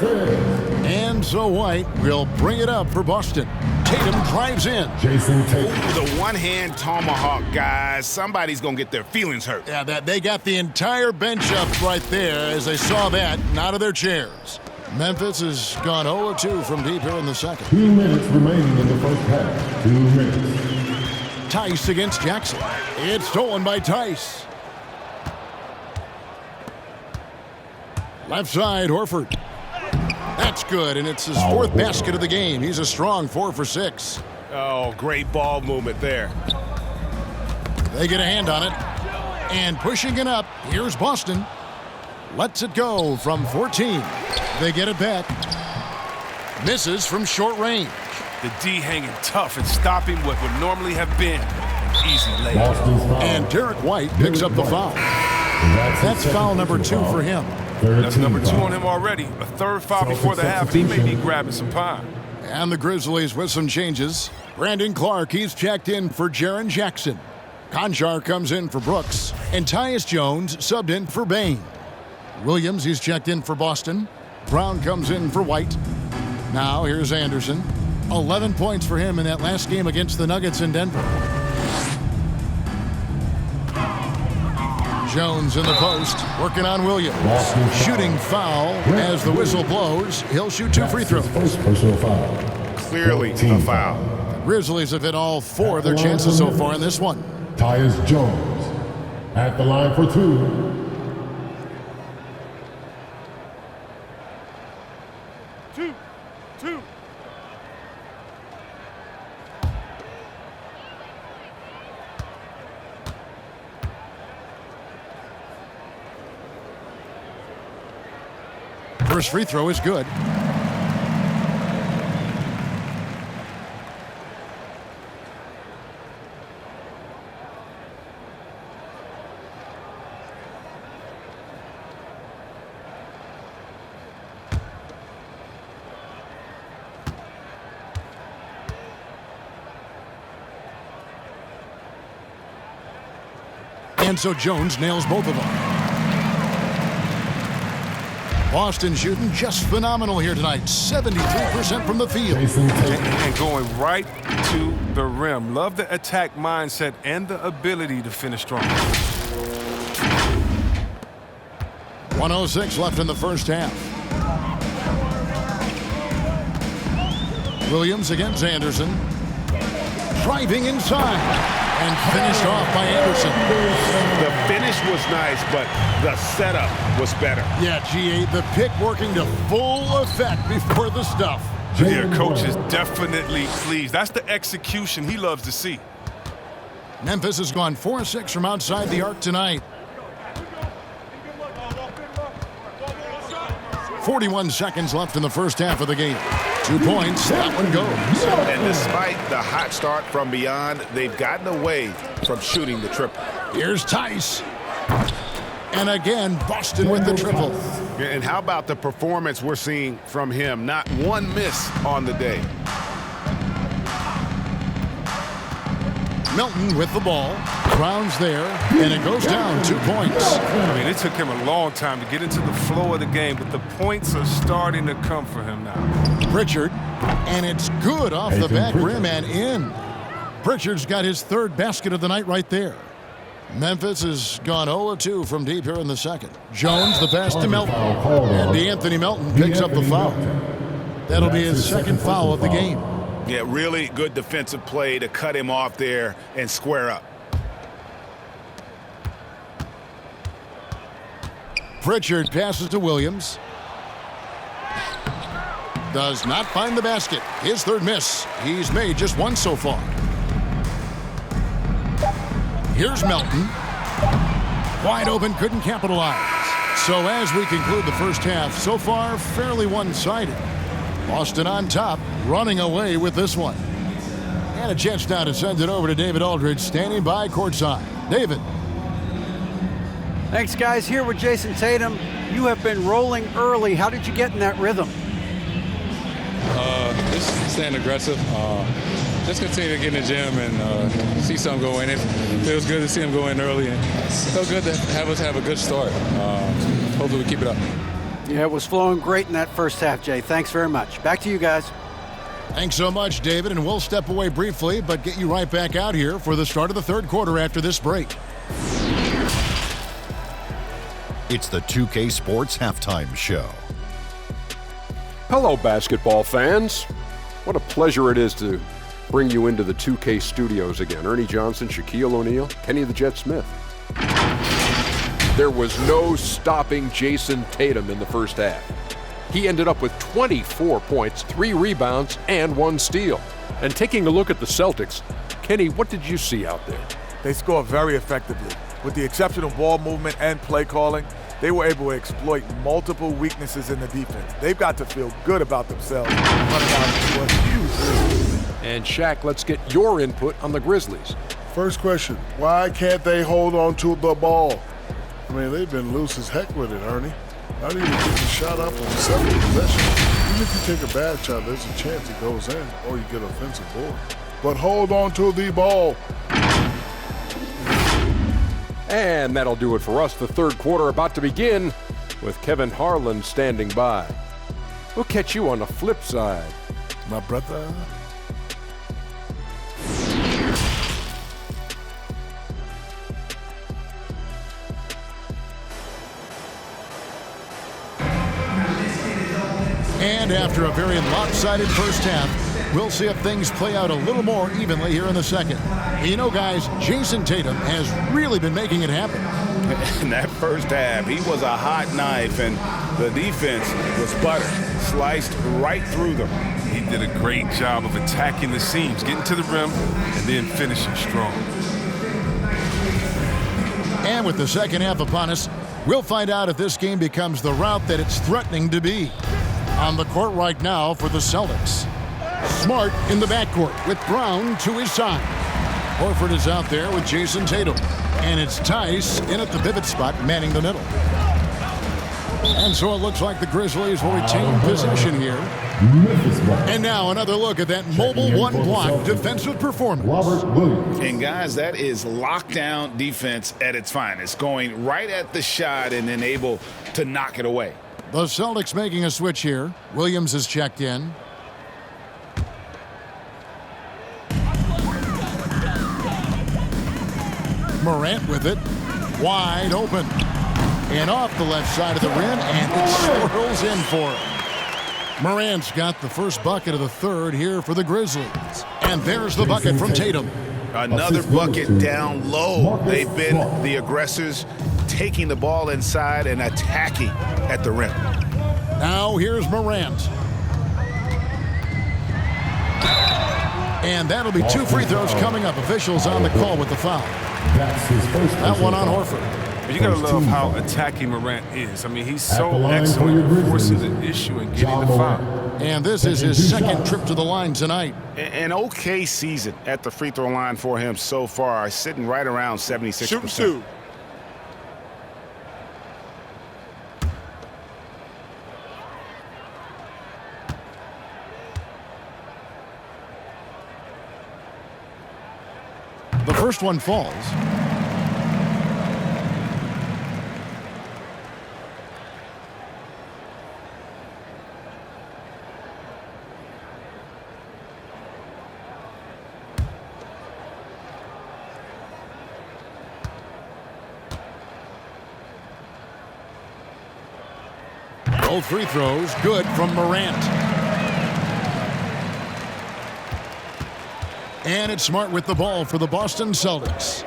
And so White will bring it up for Boston. Tatum drives in. Jason Tatum. The one-hand tomahawk, guys. Somebody's going to get their feelings hurt. Yeah, they got the entire bench up right there as they saw that and out of their chairs. Memphis has gone 0-2 from deep here in the second. 2 minutes remaining in the first half. 2 minutes. Tice against Jackson. It's stolen by Tice. Left side, Horford. That's good, and it's his 4th basket of the game. He's a strong 4 for 6. Oh, great ball movement there. They get a hand on it. And pushing it up, here's Boston. Lets it go from 14. They get it back. Misses from short range. The D hanging tough and stopping what would normally have been an easy layup. And Derek White picks up the foul. That's foul number 2 for him. That's number 2 on him already. A third foul before the half. He may be grabbing some pine. And the Grizzlies with some changes. Brandon Clark, he's checked in for Jaren Jackson. Conchar comes in for Brooks. And Tyus Jones subbed in for Bain. Williams, he's checked in for Boston. Brown comes in for White. Now here's Anderson. 11 points for him in that last game against the Nuggets in Denver. Jones in the post, working on Williams. Shooting foul as the whistle blows. He'll shoot 2 free throws. Clearly a foul. Grizzlies have hit all 4 of their chances so far in this one. Tyus Jones at the line for 2. First free throw is good. And so Jones nails both of them. Boston shooting just phenomenal here tonight. 73% from the field. And going right to the rim. Love the attack mindset and the ability to finish strong. 1:06 left in the first half. Williams against Anderson. Driving inside. And finished off by Anderson. The finish was nice, but the setup was better. Yeah, GA, the pick working to full effect before the stuff. Yeah, coach is definitely pleased. That's the execution he loves to see. Memphis has gone 4-6 from outside the arc tonight. 41 seconds left in the first half of the game. 2 points, that one goes. And despite the hot start from beyond, they've gotten away from shooting the triple. Here's Tice. And again, Boston with the triple. And how about the performance we're seeing from him? Not one miss on the day. Melton with the ball. Brown's there, and it goes down 2 points. I mean, it took him a long time to get into the flow of the game, but the points are starting to come for him now. Pritchard, and it's good off the back rim and in. Pritchard's got his 3rd basket of the night right there. Memphis has gone 0-2 from deep here in the second. Jones, the pass to Melton, and DeAnthony Melton picks up the foul. That'll be his 2nd foul of the game. Yeah, really good defensive play to cut him off there and square up. Pritchard passes to Williams. Does not find the basket. His 3rd miss. He's made just 1 so far. Here's Melton. Wide open, couldn't capitalize. So as we conclude the first half, so far fairly one-sided. Boston on top, running away with this one. And a chance now to send it over to David Aldridge, standing by courtside. David. Thanks, guys. Here with Jason Tatum. You have been rolling early. How did you get in that rhythm? Just staying aggressive. Just continue to get in the gym and see something go in. It feels good to see him go in early. And it feels good to have us have a good start. Hopefully we keep it up. Yeah, it was flowing great in that first half, Jay. Thanks very much. Back to you guys. Thanks so much, David. And we'll step away briefly, but get you right back out here for the start of the 3rd quarter after this break. It's the 2K Sports Halftime Show. Hello, basketball fans. What a pleasure it is to bring you into the 2K studios again. Ernie Johnson, Shaquille O'Neal, Kenny the Jet Smith. There was no stopping Jason Tatum in the first half. He ended up with 24 points, 3 rebounds, and 1 steal. And taking a look at the Celtics, Kenny, what did you see out there? They score very effectively. With the exception of ball movement and play calling, they were able to exploit multiple weaknesses in the defense. They've got to feel good about themselves. And Shaq, let's get your input on the Grizzlies. First question, why can't they hold on to the ball? I mean, they've been loose as heck with it, Ernie. Not even getting shot up on 7 possessions. Even if you take a bad shot, there's a chance it goes in or you get offensive board. But hold on to the ball. And that'll do it for us. The third quarter about to begin with Kevin Harlan standing by. We'll catch you on the flip side. My brother. And after a very lopsided first half, we'll see if things play out a little more evenly here in the second. You know, guys, Jason Tatum has really been making it happen. In that first half, he was a hot knife, and the defense was butter, sliced right through them. He did a great job of attacking the seams, getting to the rim, and then finishing strong. And with the second half upon us, we'll find out if this game becomes the route that it's threatening to be. On the court right now for the Celtics. Smart in the backcourt with Brown to his side. Horford is out there with Jason Tatum. And it's Tice in at the pivot spot, manning the middle. And so it looks like the Grizzlies will retain possession here. And now another look at that mobile one-block defensive performance. And guys, that is lockdown defense at its finest. Going right at the shot and then able to knock it away. The Celtics making a switch here. Williams is checked in. Morant with it. Wide open. And off the left side of the rim, and it swirls in for him. Morant's got the first bucket of the third here for the Grizzlies. And there's the bucket from Tatum. Another bucket down low. They've been the aggressors, taking the ball inside and attacking at the rim. Now here's Morant. And that'll be 2 free throws coming up. Officials on the call with the foul. That one on Horford. You gotta love how attacking Morant is. I mean, he's so excellent at forcing the issue and getting the foul. And this is his second trip to the line tonight. An okay season at the free throw line for him so far, sitting right around 76%. Shooting 2. The first one falls. Both free throws good from Morant. And it's Smart with the ball for the Boston Celtics.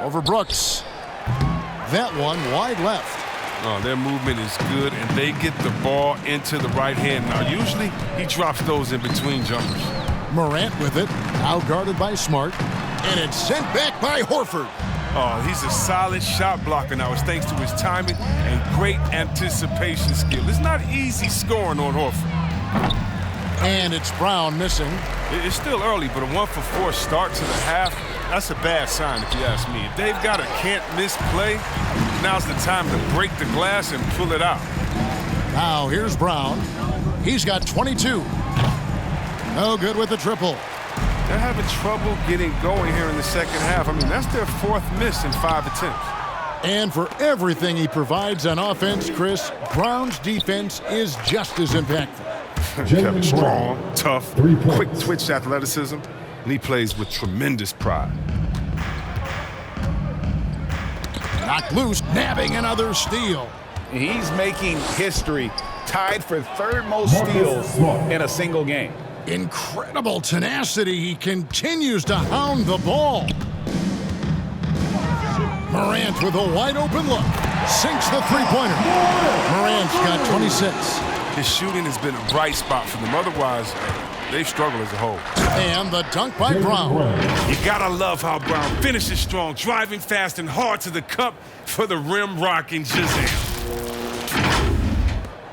Over Brooks. That one wide left. Oh, their movement is good, and they get the ball into the right hand. Now, usually he drops those in between jumpers. Morant with it, out guarded by Smart, and it's sent back by Horford. Oh, he's a solid shot blocker now. It's thanks to his timing and great anticipation skill. It's not easy scoring on Horford. And it's Brown missing. It's still early, but a 1-for-4 start to the half, that's a bad sign if you ask me. If they've got a can't-miss play, now's the time to break the glass and pull it out. Now here's Brown. He's got 22. No good with the triple. They're having trouble getting going here in the second half. I mean, that's their 4th miss in 5 attempts. And for everything he provides on offense, Chris, Brown's defense is just as impactful. Kevin, strong, tough, quick twitch athleticism, and he plays with tremendous pride. Knocked loose, nabbing another steal. He's making history, tied for 3rd most steals in a single game. Incredible tenacity. He continues to hound the ball. Morant with a wide open look. Sinks the three-pointer. Morant's got 26. His shooting has been a bright spot for them. Otherwise, they've struggled as a whole. And the dunk by Brown. You gotta love how Brown finishes strong, driving fast and hard to the cup for the rim-rocking Shazam.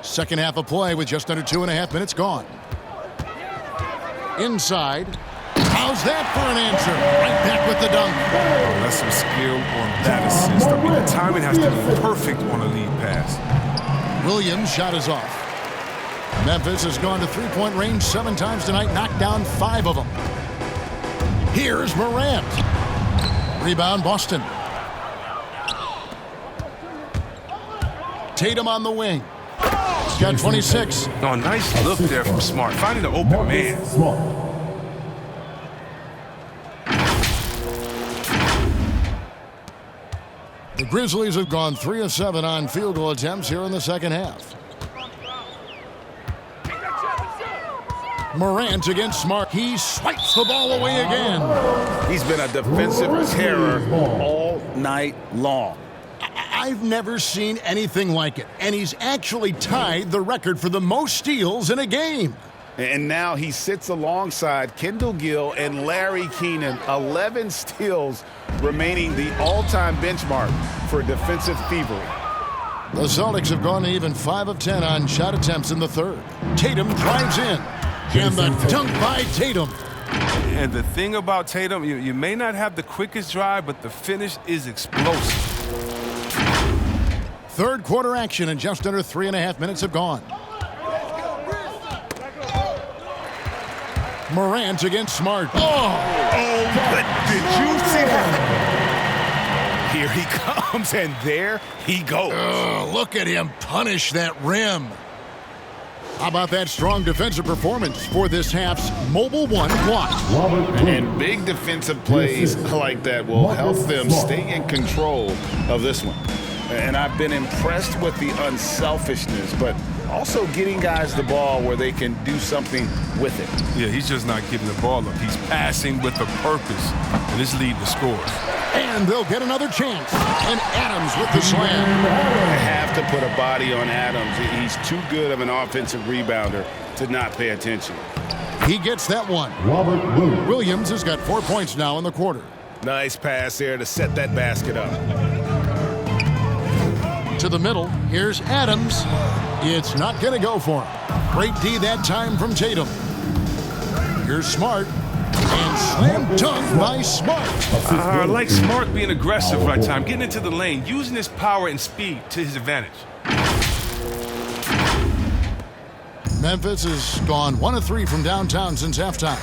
Second half of play with just under 2.5 minutes gone. Inside. How's that for an answer? Right back with the dunk. That's some skill on that assist. I mean, the timing has to be perfect on a lead pass. Williams' shot is off. Memphis has gone to three-point range 7 times tonight, knocked down 5 of them. Here's Morant. Rebound, Boston. Tatum on the wing. He's got 26. Oh, nice look there from Smart, finding the open man. The Grizzlies have gone 3 of 7 on field goal attempts here in the second half. Morant against Smart. He swipes the ball away again. He's been a defensive terror all night long. I've never seen anything like it. And he's actually tied the record for the most steals in a game. And now he sits alongside Kendall Gill and Larry Keenan. 11 steals remaining the all-time benchmark for defensive thievery. The Celtics have gone even 5 of 10 on shot attempts in the third. Tatum drives in. And the dunk by Tatum. And the thing about Tatum, you may not have the quickest drive, but the finish is explosive. Third quarter action, and just under 3.5 minutes have gone. Morant against Smart. But did you see that? Here he comes, and there he goes. Look at him punish that rim. How about that strong defensive performance for this half's Mobile One block? And big defensive plays like that will help them stay in control of this one. And I've been impressed with the unselfishness, but also getting guys the ball where they can do something with it. Yeah, he's just not giving the ball up. He's passing with a purpose, and this lead to scores. And they'll get another chance. And Adams with the slam. I have to put a body on Adams. He's too good of an offensive rebounder to not pay attention. He gets that one. Williams has got 4 points now in the quarter. Nice pass there to set that basket up. To the middle, here's Adams. It's not going to go for him. Great D that time from Tatum. Here's Smart. And slam dunk by Smart. I like Smart being aggressive right time, getting into the lane, using his power and speed to his advantage. Memphis has gone 1 of 3 from downtown since halftime.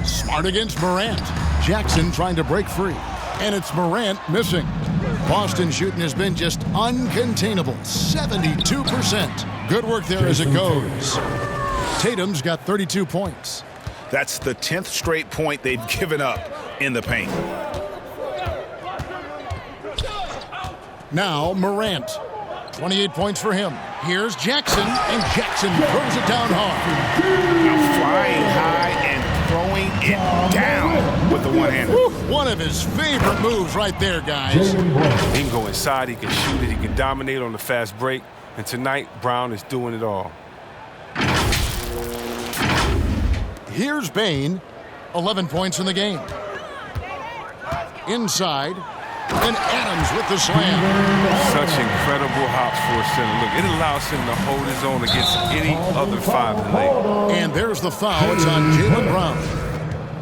Smart against Morant. Jackson trying to break free. And it's Morant missing. Boston shooting has been just uncontainable. 72%. Good work there as it goes. Tatum's got 32 points. That's the 10th straight point they've given up in the paint. Now Morant. 28 points for him. Here's Jackson, and Jackson throws it down hard. Now flying high and throwing it down with the one-hander. One of his favorite moves right there, guys. He can go inside, he can shoot it, he can dominate on the fast break. And tonight, Brown is doing it all. Here's Bane, 11 points in the game. Inside, and Adams with the slam. Such incredible hops for a center. Look, it allows him to hold his own against any other 5 in the lane. And there's the foul. It's on Jaylen Brown.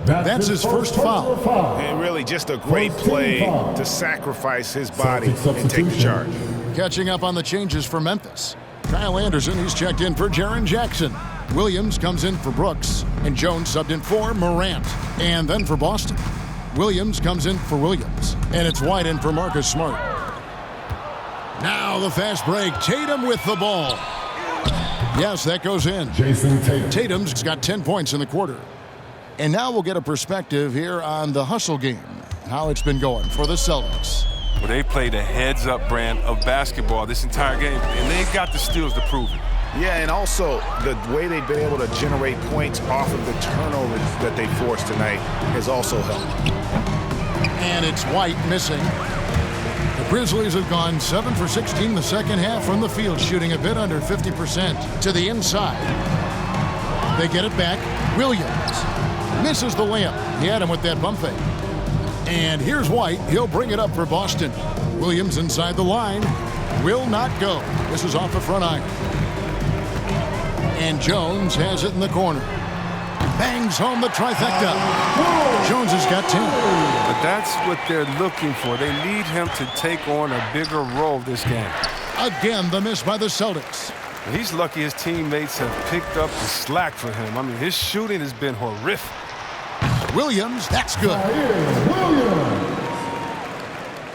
That's his first foul. And really just a great play to sacrifice his body and take the charge. Catching up on the changes for Memphis. Kyle Anderson, he's checked in for Jaren Jackson. Williams comes in for Brooks. And Jones subbed in for Morant. And then for Boston, Williams comes in for Williams. And it's White in for Marcus Smart. Now the fast break. Tatum with the ball. Yes, that goes in. Jason Tatum. Tatum's got 10 points in the quarter. And now we'll get a perspective here on the hustle game, how it's been going for the Celtics. Well, they played a heads-up brand of basketball this entire game, and they've got the skills to prove it. Yeah, and also the way they've been able to generate points off of the turnovers that they forced tonight has also helped. And it's White missing. The Grizzlies have gone 7 for 16 the second half from the field, shooting a bit under 50% to the inside. They get it back. Williams misses the layup. He had him with that bump fake. And here's White. He'll bring it up for Boston. Williams inside the line. Will not go. This is off the front iron. And Jones has it in the corner. Bangs home the trifecta. Jones has got 10. But that's what they're looking for. They need him to take on a bigger role this game. Again, the miss by the Celtics. He's lucky his teammates have picked up the slack for him. I mean, his shooting has been horrific. Williams, that's good.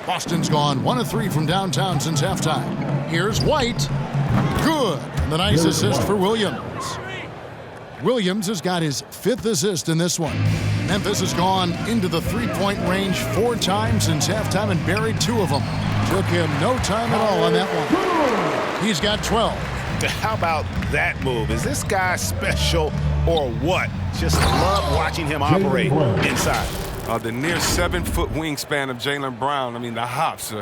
Boston's gone 1 of 3 from downtown since halftime. Here's White. Good. The nice assist for Williams. Williams has got his 5th assist in this one. Memphis has gone into the three-point range 4 times since halftime and buried 2 of them. Took him no time at all on that one. He's got 12. How about that move? Is this guy special or what? Just love watching him operate inside. The near 7-foot wingspan of Jaylen Brown. I mean, the hops.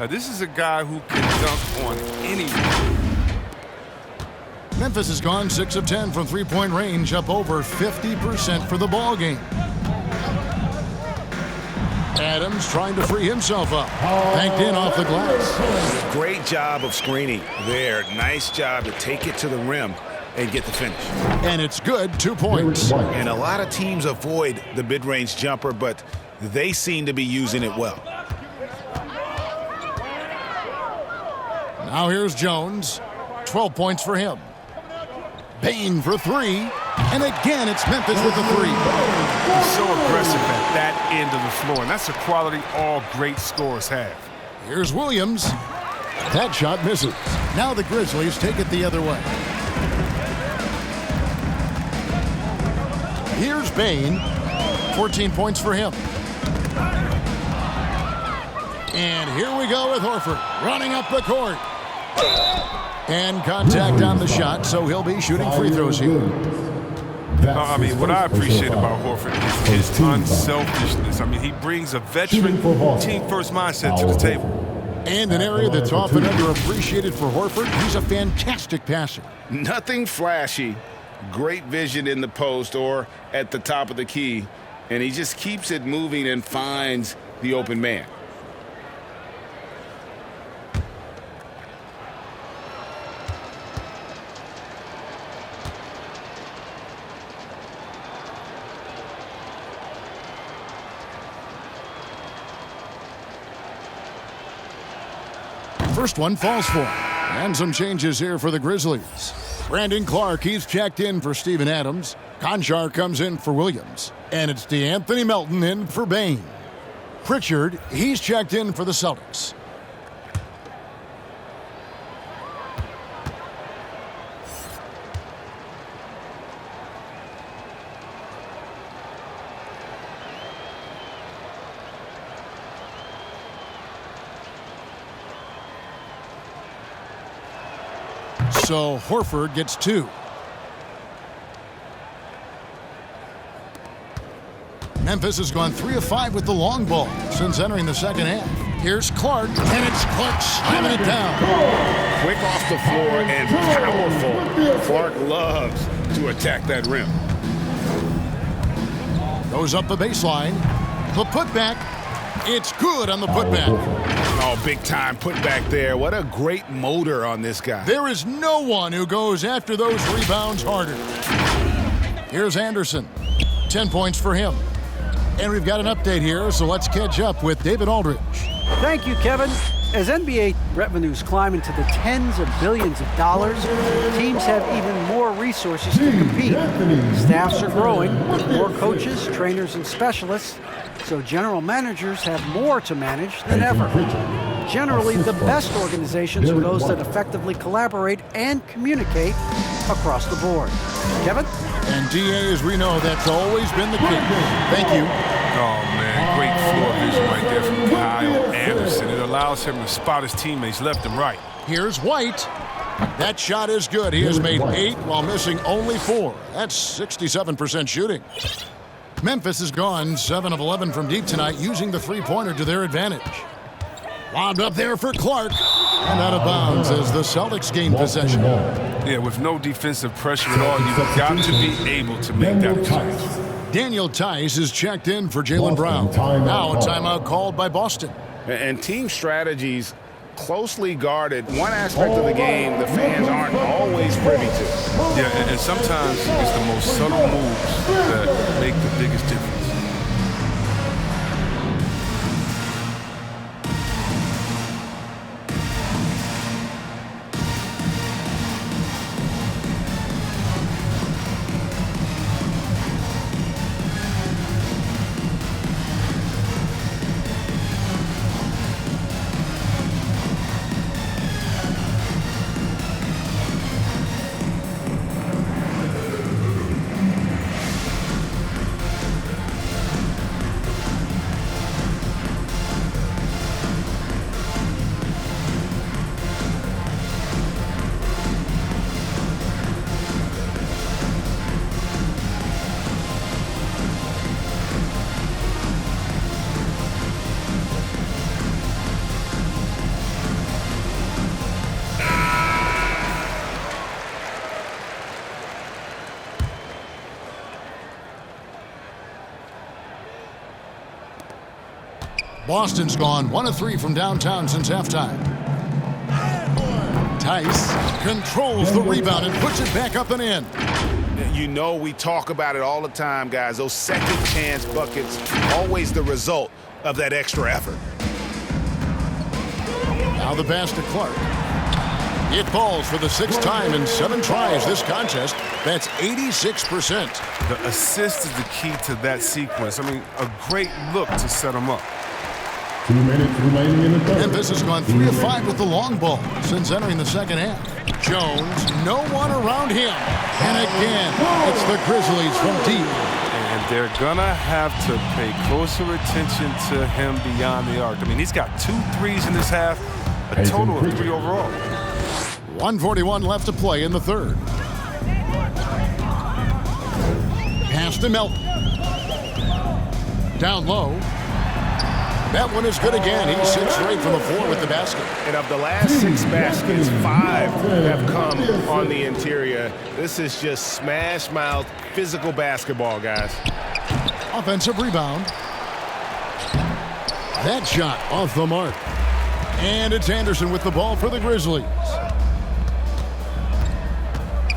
This is a guy who can dunk on anyone. Memphis has gone 6 of 10 from three-point range, up over 50% for the ball game. Adams trying to free himself up. Banked in off the glass. Great job of screening there. Nice job to take it to the rim and get the finish. And it's good, 2 points. And a lot of teams avoid the mid-range jumper, but they seem to be using it well. Now here's Jones. 12 points for him. Bain for 3. And again, it's Memphis with the 3. He's so aggressive at that end of the floor, and that's a quality all great scorers have. Here's Williams. That shot misses. Now the Grizzlies take it the other way. Here's Bain. 14 points for him. And here we go with Horford running up the court. And contact on the shot, so he'll be shooting free throws here. I mean, what I appreciate about Horford is his unselfishness. I mean, he brings a veteran team-first mindset to the table. And an area that's often underappreciated for Horford, he's a fantastic passer. Nothing flashy, great vision in the post or at the top of the key, and he just keeps it moving and finds the open man. First one falls for him. And some changes here for the Grizzlies. Brandon Clark, he's checked in for Steven Adams. Conchar comes in for Williams. And it's DeAnthony Melton in for Bain. Pritchard, he's checked in for the Celtics. So Horford gets 2. Memphis has gone 3 of 5 with the long ball since entering the second half. Here's Clark, and it's Clark slamming it down. Quick off the floor and powerful. Clark loves to attack that rim. Goes up the baseline. The putback. It's good on the putback. Oh, big time putback there. What a great motor on this guy. There is no one who goes after those rebounds harder. Here's Anderson. 10 points for him. And we've got an update here, so let's catch up with David Aldridge. Thank you, Kevin. As NBA revenues climb into the tens of billions of dollars, teams have even more resources to compete. Staffs are growing with more coaches, trainers, and specialists, so general managers have more to manage than ever. Generally, the best organizations are those that effectively collaborate and communicate across the board. Kevin? And DA, as we know, that's always been the case. Thank you. Oh, man, great floor vision right there from Kyle Anderson. It allows him to spot his teammates left and right. Here's White. That shot is good. He has made 8 while missing only 4. That's 67% shooting. Memphis has gone 7 of 11 from deep tonight, using the three-pointer to their advantage. Wound up there for Clark. And out of bounds as the Celtics gain possession. Yeah, with no defensive pressure at all, you've got to be able to make that exchange. Daniel Tice is checked in for Jaylen Brown. Now a timeout called by Boston. And team strategies closely guarded. One aspect of the game the fans aren't always privy to. Yeah, and sometimes it's the most subtle moves that make the biggest difference. Boston's gone 1 of 3 from downtown since halftime. Tice controls the rebound and puts it back up and in. You know we talk about it all the time, guys. Those second chance buckets, always the result of that extra effort. Now the pass to Clark. It falls for the 6th time in 7 tries this contest. That's 86%. The assist is the key to that sequence. I mean, a great look to set them up. 2 minutes remaining in the third. Memphis has gone 3 of 5 with the long ball since entering the second half. Jones, no one around him. And again, it's the Grizzlies from deep. And they're gonna have to pay closer attention to him beyond the arc. I mean, he's got 2 threes in this half, a total of 3 overall. 1:41 left to play in the third. Pass to Melton. Down low. That one is good again. He's 6 straight from the floor with the basket. And of the last 6 baskets, 5 have come on the interior. This is just smash mouth, physical basketball, guys. Offensive rebound. That shot off the mark. And it's Anderson with the ball for the Grizzlies.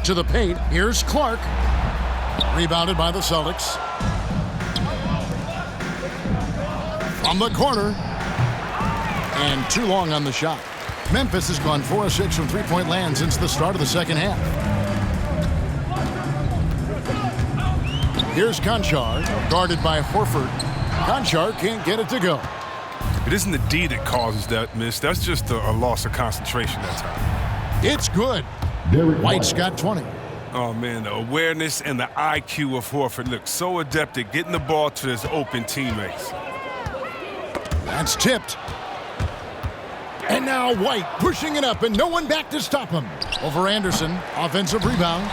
To the paint, here's Clark. Rebounded by the Celtics. From the corner. And too long on the shot. Memphis has gone 4 of 6 from three-point land since the start of the second half. Here's Conchar, guarded by Horford. Conchar can't get it to go. It isn't the D that causes that miss. That's just a loss of concentration that time. It's good. White's got 20. Oh, man, the awareness and the IQ of Horford look so adept at getting the ball to his open teammates. That's tipped. And now White pushing it up and no one back to stop him. Over Anderson, offensive rebound.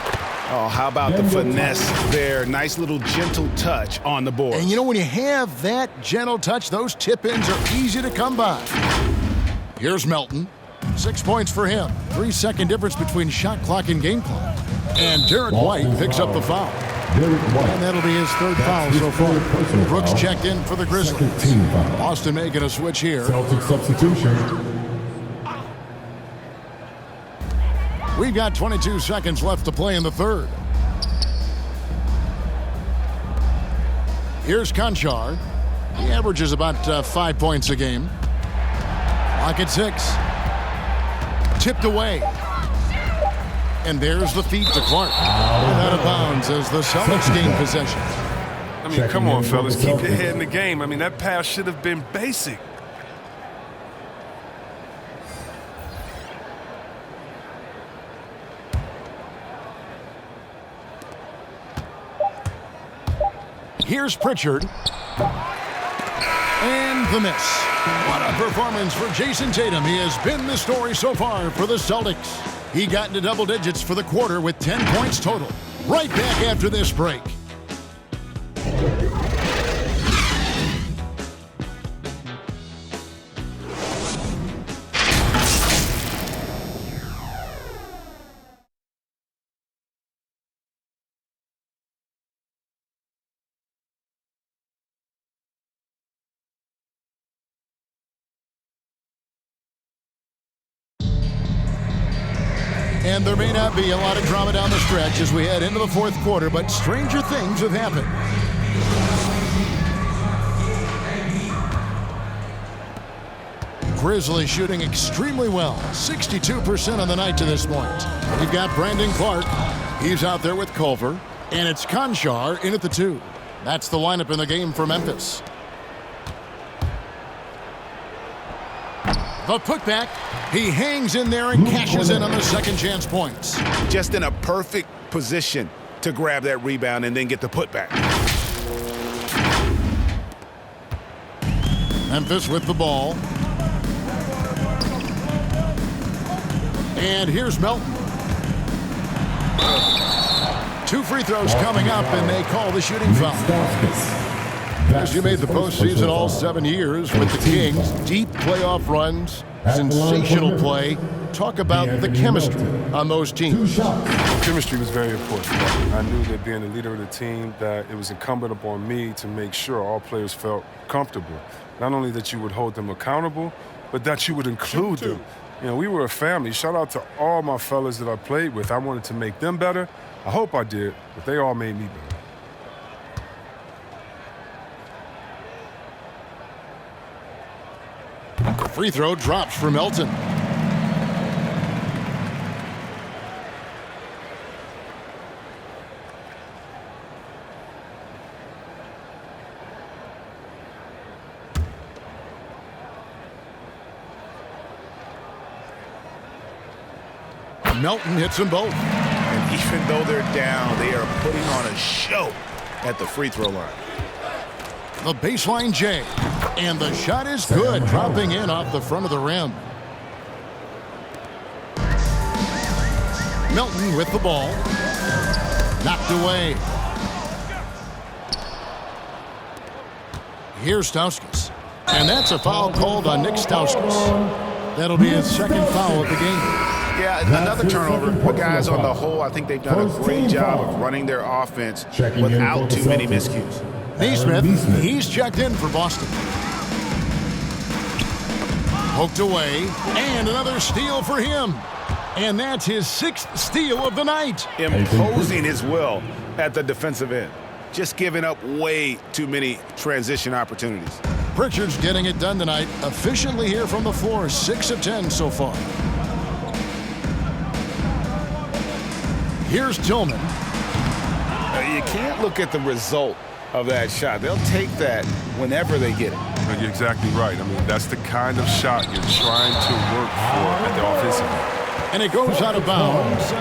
Oh, how about the finesse there? Nice little gentle touch on the board. And you know, when you have that gentle touch, those tip-ins are easy to come by. Here's Melton. 6 points for him. 3-second difference between shot clock and game clock. And Derek White picks up the foul. And that'll be his 3rd foul so far. Brooks checked in for the Grizzlies. Boston making a switch here. Celtics substitution. We've got 22 seconds left to play in the third. Here's Conchar. He averages about 5 points a game. Clock at 6. Tipped away. And there's the feed to Clark. And out of bounds as the Celtics gain possession. I mean, come on, fellas. Keep your head in the game. I mean, that pass should have been basic. Here's Pritchard. And the miss. What a performance for Jason Tatum. He has been the story so far for the Celtics. He got into double digits for the quarter with 10 points total. Right back after this break. And there may not be a lot of drama down the stretch as we head into the fourth quarter, but stranger things have happened. Grizzlies shooting extremely well, 62% on the night to this point. You've got Brandon Clark. He's out there with Culver. And it's Conchar in at the 2. That's the lineup in the game for Memphis. The putback. He hangs in there and cashes in on the second chance points. Just in a perfect position to grab that rebound and then get the putback. Memphis with the ball. And here's Melton. 2 free throws coming up, and they call the shooting foul. As you made the postseason all 7 years with the Kings, deep playoff runs, sensational play. Talk about the chemistry on those teams. Chemistry was very important. I knew that being the leader of the team, that it was incumbent upon me to make sure all players felt comfortable. Not only that you would hold them accountable, but that you would include them. You know, we were a family. Shout out to all my fellas that I played with. I wanted to make them better. I hope I did, but they all made me better. Free throw drops for Melton. Melton hits them both. And even though they're down, they are putting on a show at the free throw line. The baseline J. And the shot is good, dropping in off the front of the rim. Melton with the ball. Knocked away. Here's Stauskas. And that's a foul called on Nick Stauskas. That'll be his second foul of the game. Yeah, another turnover. But guys, on the whole, I think they've done a great job of running their offense without too many miscues. Neesmith, he's checked in for Boston. Poked away, and another steal for him. And that's his 6th steal of the night. Imposing his will at the defensive end. Just giving up way too many transition opportunities. Pritchard's getting it done tonight, efficiently here from the floor, 6 of 10 so far. Here's Tillman. You can't look at the result of that shot. They'll take that whenever they get it. You're exactly right. I mean, that's the kind of shot you're trying to work for at the offensive end. And it goes out of bounds.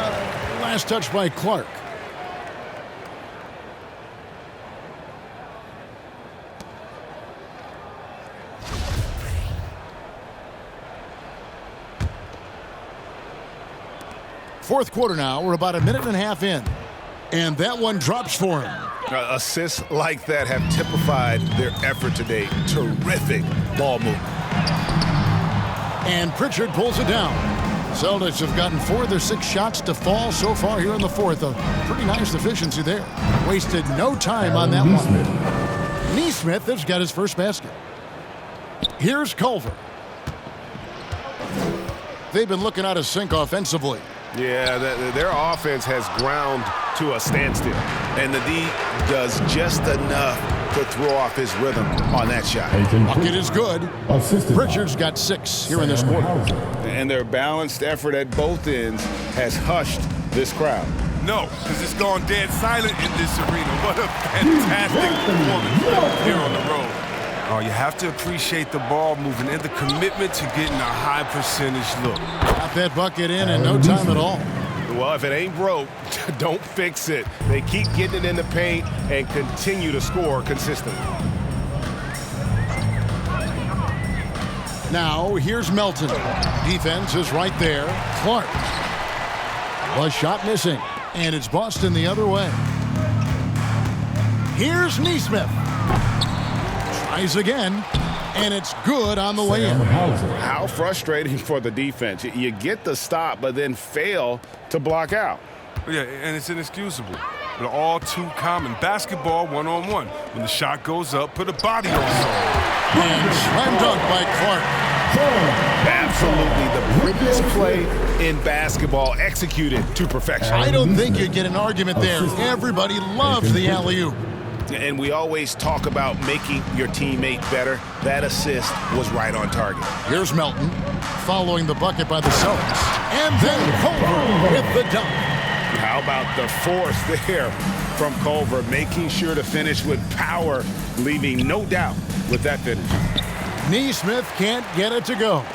Last touch by Clark. Fourth quarter now. We're about a minute and a half in. And that one drops for him. Assists like that have typified their effort today. Terrific ball movement. And Pritchard pulls it down. Celtics have gotten 4 of their 6 shots to fall so far here in the fourth. A pretty nice efficiency there. Wasted no time on that one. Neesmith has got his first basket. Here's Culver. They've been looking out of sync offensively. Yeah, their offense has ground to a standstill. And the D does just enough to throw off his rhythm on that shot. Bucket is good. Pritchard's got 6 here in this quarter. And their balanced effort at both ends has hushed this crowd. No, because it's gone dead silent in this arena. What a fantastic performance here on the road. Oh, you have to appreciate the ball moving and the commitment to getting a high percentage look. Got that bucket in no time at all. Well, if it ain't broke, don't fix it. They keep getting it in the paint and continue to score consistently. Now, here's Melton. Defense is right there. Clark. A shot missing, and it's Boston the other way. Here's Neesmith. Tries again, and it's good on the way in. How frustrating for the defense. You get the stop, but then fail to block out. Yeah, and it's inexcusable. But all too common. Basketball one-on-one. When the shot goes up, put a body on someone. And slam dunk by Clark. Absolutely the prettiest play in basketball executed to perfection. I don't think you'd get an argument there. Everybody loves the alley-oop. And we always talk about making your teammate better. That assist was right on target. Here's Melton following the bucket by the Celtics. And then Culver with the dunk. How about the force there from Culver, making sure to finish with power, leaving no doubt with that finish. Neesmith can't get it to go.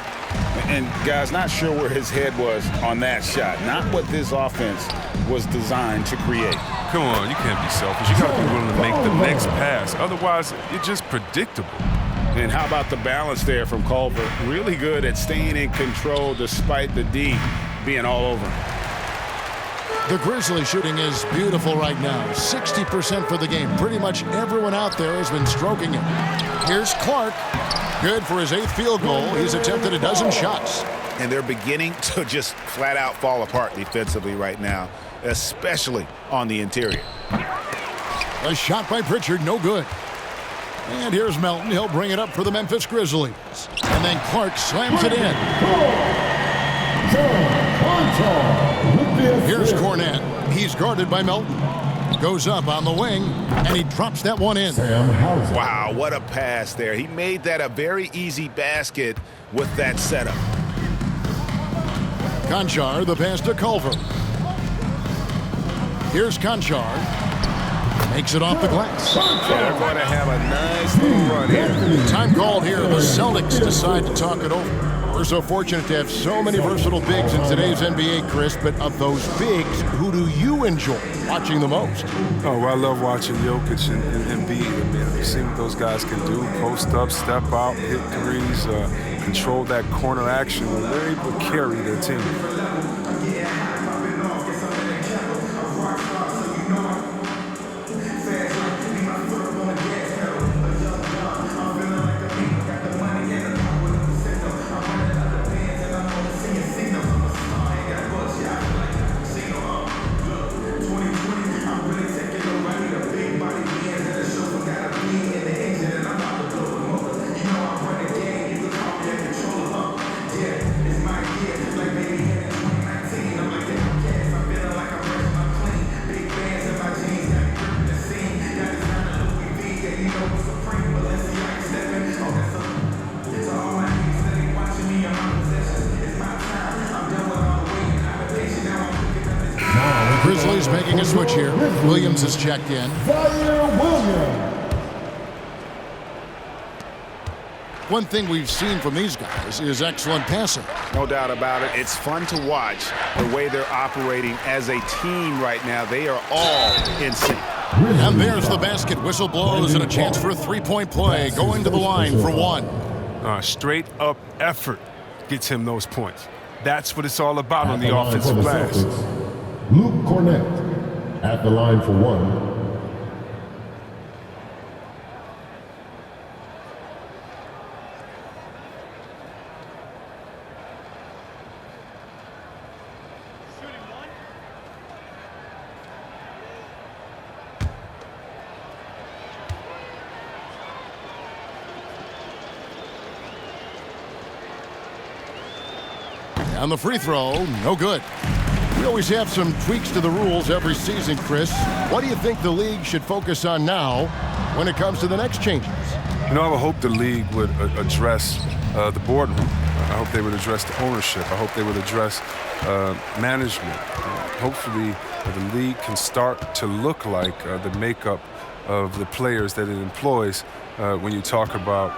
And guys, not sure where his head was on that shot. Not what this offense was designed to create. Come on, you can't be selfish. You got to be willing to make the next pass. Otherwise, it's just predictable. And how about the balance there from Culver? Really good at staying in control despite the D being all over him. The Grizzlies shooting is beautiful right now. 60% for the game. Pretty much everyone out there has been stroking it. Here's Clark. Good for his 8th field goal. He's attempted a dozen shots. And they're beginning to just flat out fall apart defensively right now, especially on the interior. A shot by Pritchard, no good. And here's Melton. He'll bring it up for the Memphis Grizzlies. And then Clark slams it in. Here's Cornette. He's guarded by Melton. Goes up on the wing, and he drops that one in. Wow, what a pass there. He made that a very easy basket with that setup. Conchar, the pass to Culver. Here's Conchar. Makes it off the glass. They're going to have a nice little run here. Time called here. The Celtics decide to talk it over. We're so fortunate to have so many versatile bigs in today's NBA, Chris, but of those bigs, who do you enjoy watching the most? Oh, well, I love watching Jokic and Embiid. I mean, I've seen what those guys can do. Post up, step out, hit threes, control that corner action. They're able to carry their team. Grizzlies making a switch here. Williams is checked in. One thing we've seen from these guys is excellent passing. No doubt about it. It's fun to watch the way they're operating as a team right now. They are all in sync. And there's the basket. Whistle blows and a chance for a three-point play. Going to the line for one. Straight up effort gets him those points. That's what it's all about on the offensive glass. Luke Cornette at the line for one. On the free throw, no good. We always have some tweaks to the rules every season, Chris. What do you think the league should focus on now when it comes to the next changes? You know, I would hope the league would address the boardroom. I hope they would address the ownership. I hope they would address management. Hopefully, the league can start to look like the makeup of the players that it employs when you talk about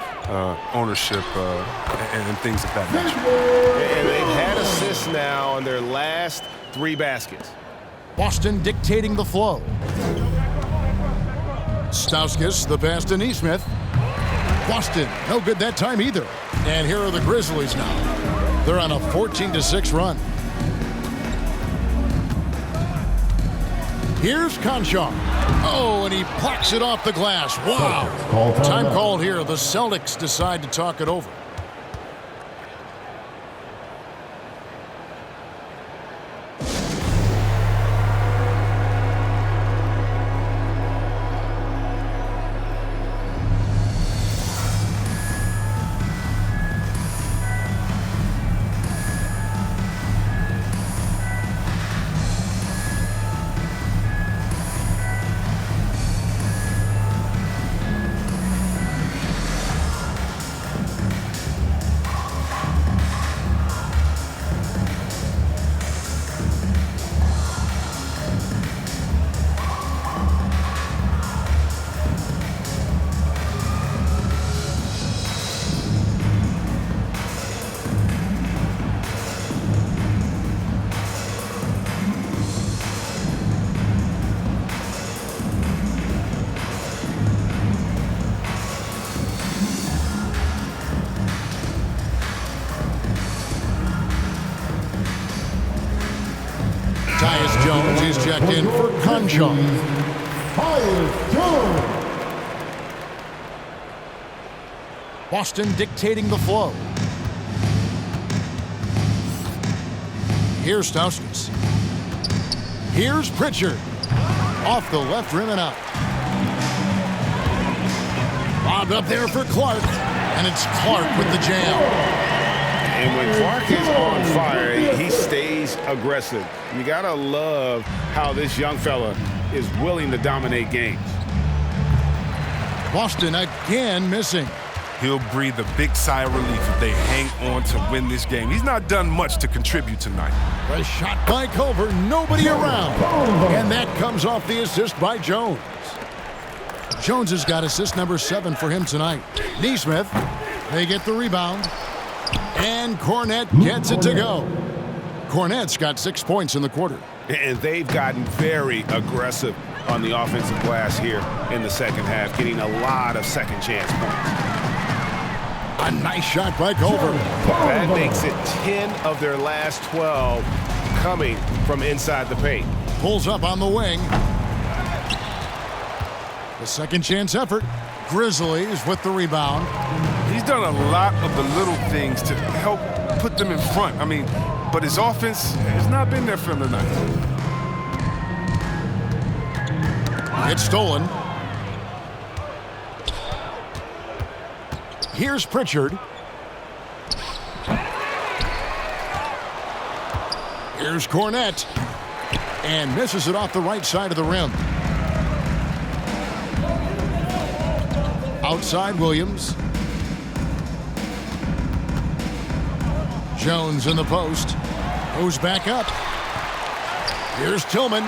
ownership and things of that nature. And they've had assists now on their last 3 baskets. Boston dictating the flow. Stauskas, the pass to Neesmith. Boston, no good that time either. And here are the Grizzlies now. They're on a 14-6 run. Here's Conchar. Oh, and he plucks it off the glass. Wow. Time called here. The Celtics decide to talk it over. Tyus Jones, he's checked in for Conchal. Tyus Jones. Boston dictating the flow. Here's Stauskas. Here's Pritchard. Off the left rim and out. Bobbed up there for Clark. And it's Clark with the jam. And when Clark is on fire, he stays aggressive. You gotta love how this young fella is willing to dominate games. Boston again missing. He'll breathe a big sigh of relief if they hang on to win this game. He's not done much to contribute tonight. The shot by Culver, nobody around. And that comes off the assist by Jones. Jones has got assist number 7 for him tonight. Neesmith, they get the rebound. And Cornette gets it to go. Cornette's got 6 points in the quarter. And they've gotten very aggressive on the offensive glass here in the second half, getting a lot of second chance points. A nice shot by Culver. That makes it 10 of their last 12 coming from inside the paint. Pulls up on the wing. The second chance effort. Grizzlies with the rebound. He's done a lot of the little things to help put them in front. I mean, but his offense has not been there for him tonight. It's stolen. Here's Pritchard. Here's Cornette. And misses it off the right side of the rim. Outside Williams. Jones in the post. Goes back up. Here's Tillman.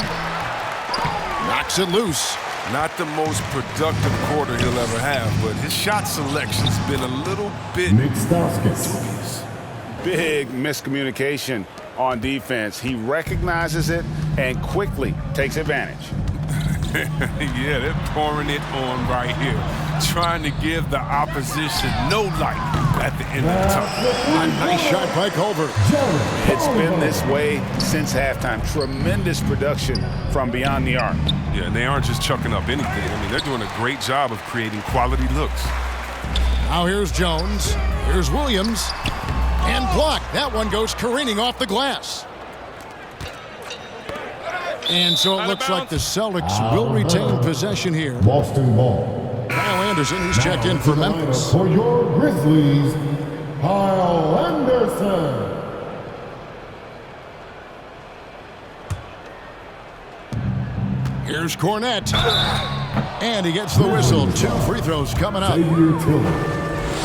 Knocks it loose. Not the most productive quarter he'll ever have, but his shot selection's been a little bit... Big miscommunication on defense. He recognizes it and quickly takes advantage. Yeah, they're pouring it on right here, trying to give the opposition no light at the end of the tunnel. A nice shot by Culver. It's been this way since halftime. Tremendous production from beyond the arc. Yeah, and they aren't just chucking up anything. I mean, they're doing a great job of creating quality looks. Now here's Jones. Here's Williams. And blocked. That one goes careening off the glass. And so it looks like the Celtics will retain possession here. Boston ball. Kyle Anderson, who's checked in for Memphis. For your Grizzlies, Kyle Anderson. Here's Cornette. And he gets the whistle. 2 free throws coming up. You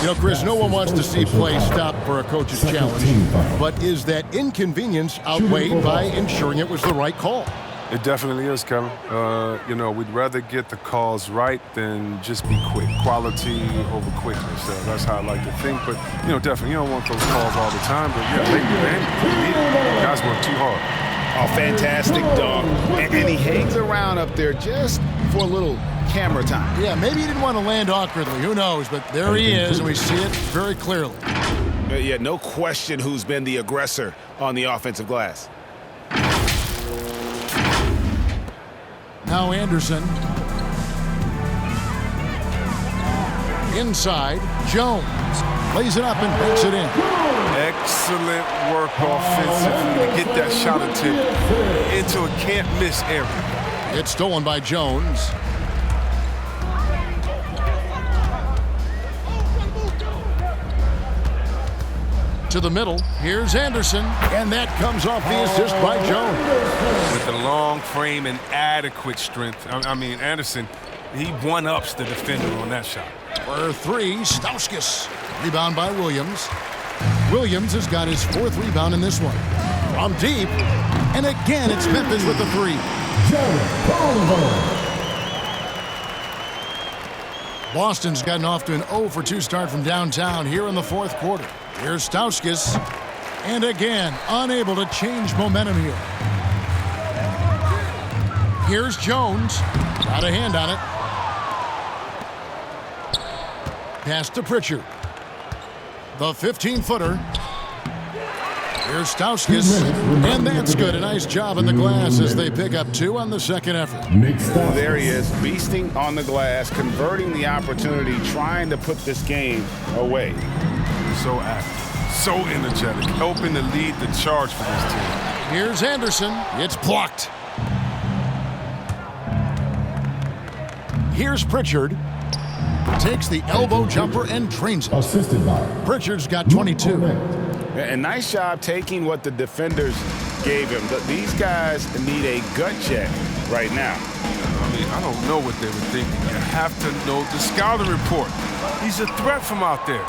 know, Chris, no one wants to see play stop for a coach's challenge. But is that inconvenience outweighed by ensuring it was the right call? It definitely is, Kevin. You know, we'd rather get the calls right than just be quick. Quality over quickness. That's how I like to think. But, you know, definitely, you don't want those calls all the time. But, yeah, maybe, man, guys work too hard. A fantastic dunk. And he hangs around up there just for a little camera time. Yeah, maybe he didn't want to land awkwardly. Who knows? But there he is, and we see it very clearly. Yeah, no question who's been the aggressor on the offensive glass. Now Anderson. Inside, Jones. Lays it up and banks it in. Excellent work offensively to get that shot attempt into a can't-miss area. It's stolen by Jones. To the middle, here's Anderson, and that comes off the assist by Jones. With the long frame and adequate strength. I mean, Anderson, he one-ups the defender on that shot. For 3, Stauskas. Rebound by Williams. Williams has got his 4th rebound in this one. From deep, and again it's Memphis with the 3. Boston's gotten off to an 0 for 2 start from downtown here in the 4th quarter. Here's Stauskas, and again, unable to change momentum here. Here's Jones, got a hand on it. Pass to Pritchard. The 15-footer. Here's Stauskas, and that's good. A nice job in the glass as they pick up 2 on the second effort. There he is, beasting on the glass, converting the opportunity, trying to put this game away. So active, so energetic, helping to lead the charge for this team. Here's Anderson. It's blocked. Here's Pritchard. Takes the elbow jumper and drains it. Assisted by Pritchard's got 22. And nice job taking what the defenders gave him. These guys need a gut check right now. I mean, I don't know what they were thinking. You have to know the scouting report. He's a threat from out there.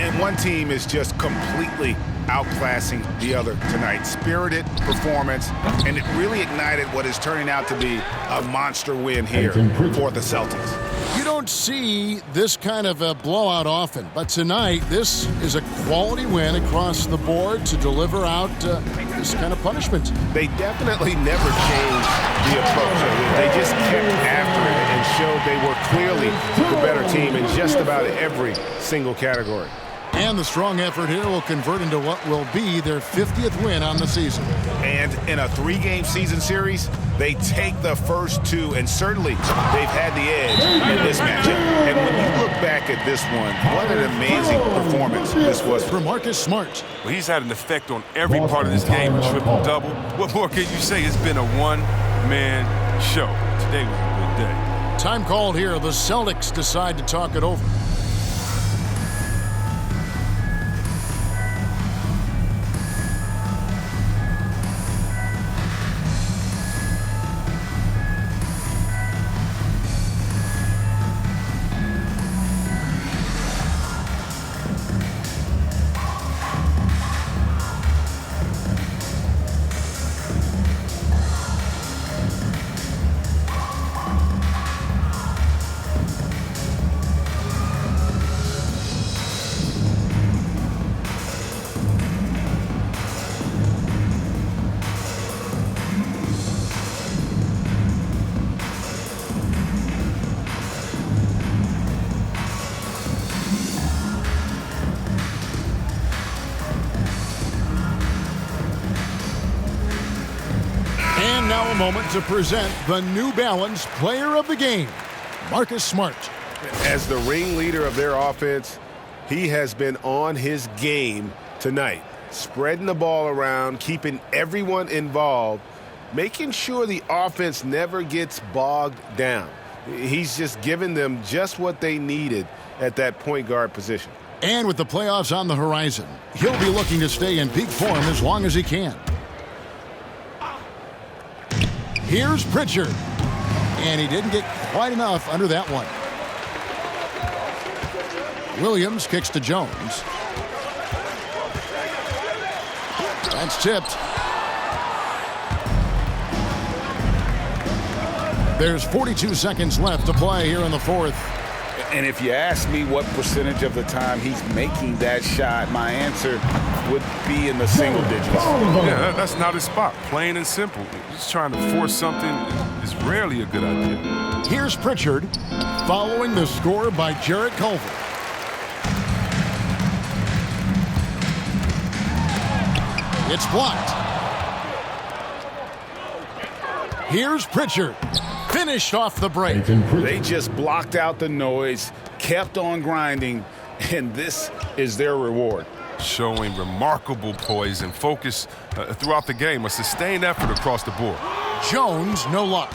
And one team is just completely outclassing the other tonight. Spirited performance, and it really ignited what is turning out to be a monster win here for the Celtics. You don't see this kind of a blowout often, but tonight this is a quality win across the board to deliver out this kind of punishment. They definitely never changed the approach. They just kept after it and showed they were clearly the better team in just about every single category. And the strong effort here will convert into what will be their 50th win on the season. And in a 3-game season series, they take the first 2, and certainly they've had the edge in this matchup. And when you look back at this one, what an amazing performance this was for Marcus Smart. Well, he's had an effect on every part of this game, a triple-double. What more can you say? It's been a one-man show. Today was a good day. Time called here. The Celtics decide to talk it over. And now a moment to present the New Balance Player of the Game, Marcus Smart. As the ringleader of their offense, he has been on his game tonight, spreading the ball around, keeping everyone involved, making sure the offense never gets bogged down. He's just given them just what they needed at that point guard position. And with the playoffs on the horizon, he'll be looking to stay in peak form as long as he can. Here's Pritchard. And he didn't get quite enough under that one. Williams kicks to Jones. That's tipped. There's 42 seconds left to play here in the fourth. And if you ask me what percentage of the time he's making that shot, my answer would be in the single digits. Yeah, that's not his spot. Plain and simple. Just trying to force something is rarely a good idea. Here's Pritchard, following the score by Jarrett Culver. It's blocked. Here's Pritchard. Finished off the break. They just blocked out the noise, kept on grinding, and this is their reward. Showing remarkable poise and focus throughout the game, a sustained effort across the board. Jones, no luck.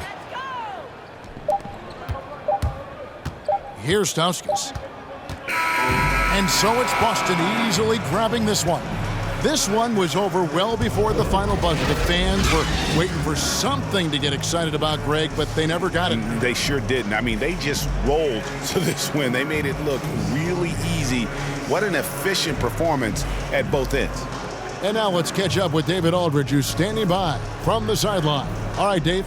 Here's Stauskas. And so it's Boston easily grabbing this one. This one was over well before the final buzzer. The fans were waiting for something to get excited about, Greg, but they never got it. They sure didn't. I mean, they just rolled to this win. They made it look really easy. What an efficient performance at both ends. And now let's catch up with David Aldridge, who's standing by from the sideline. All right, Dave.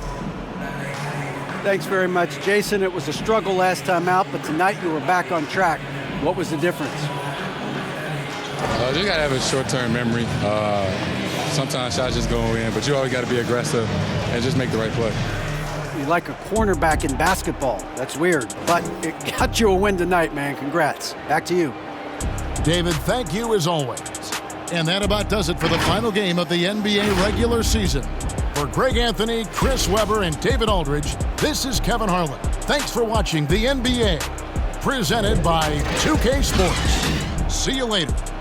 Thanks very much, Jason. It was a struggle last time out, but tonight you were back on track. What was the difference? You got to have a short-term memory. Sometimes shots just go in, but you always got to be aggressive and just make the right play. You're like a cornerback in basketball. That's weird, but it got you a win tonight, man. Congrats. Back to you. David, thank you as always. And that about does it for the final game of the NBA regular season. For Greg Anthony, Chris Webber, and David Aldridge, this is Kevin Harlan. Thanks for watching the NBA, presented by 2K Sports. See you later.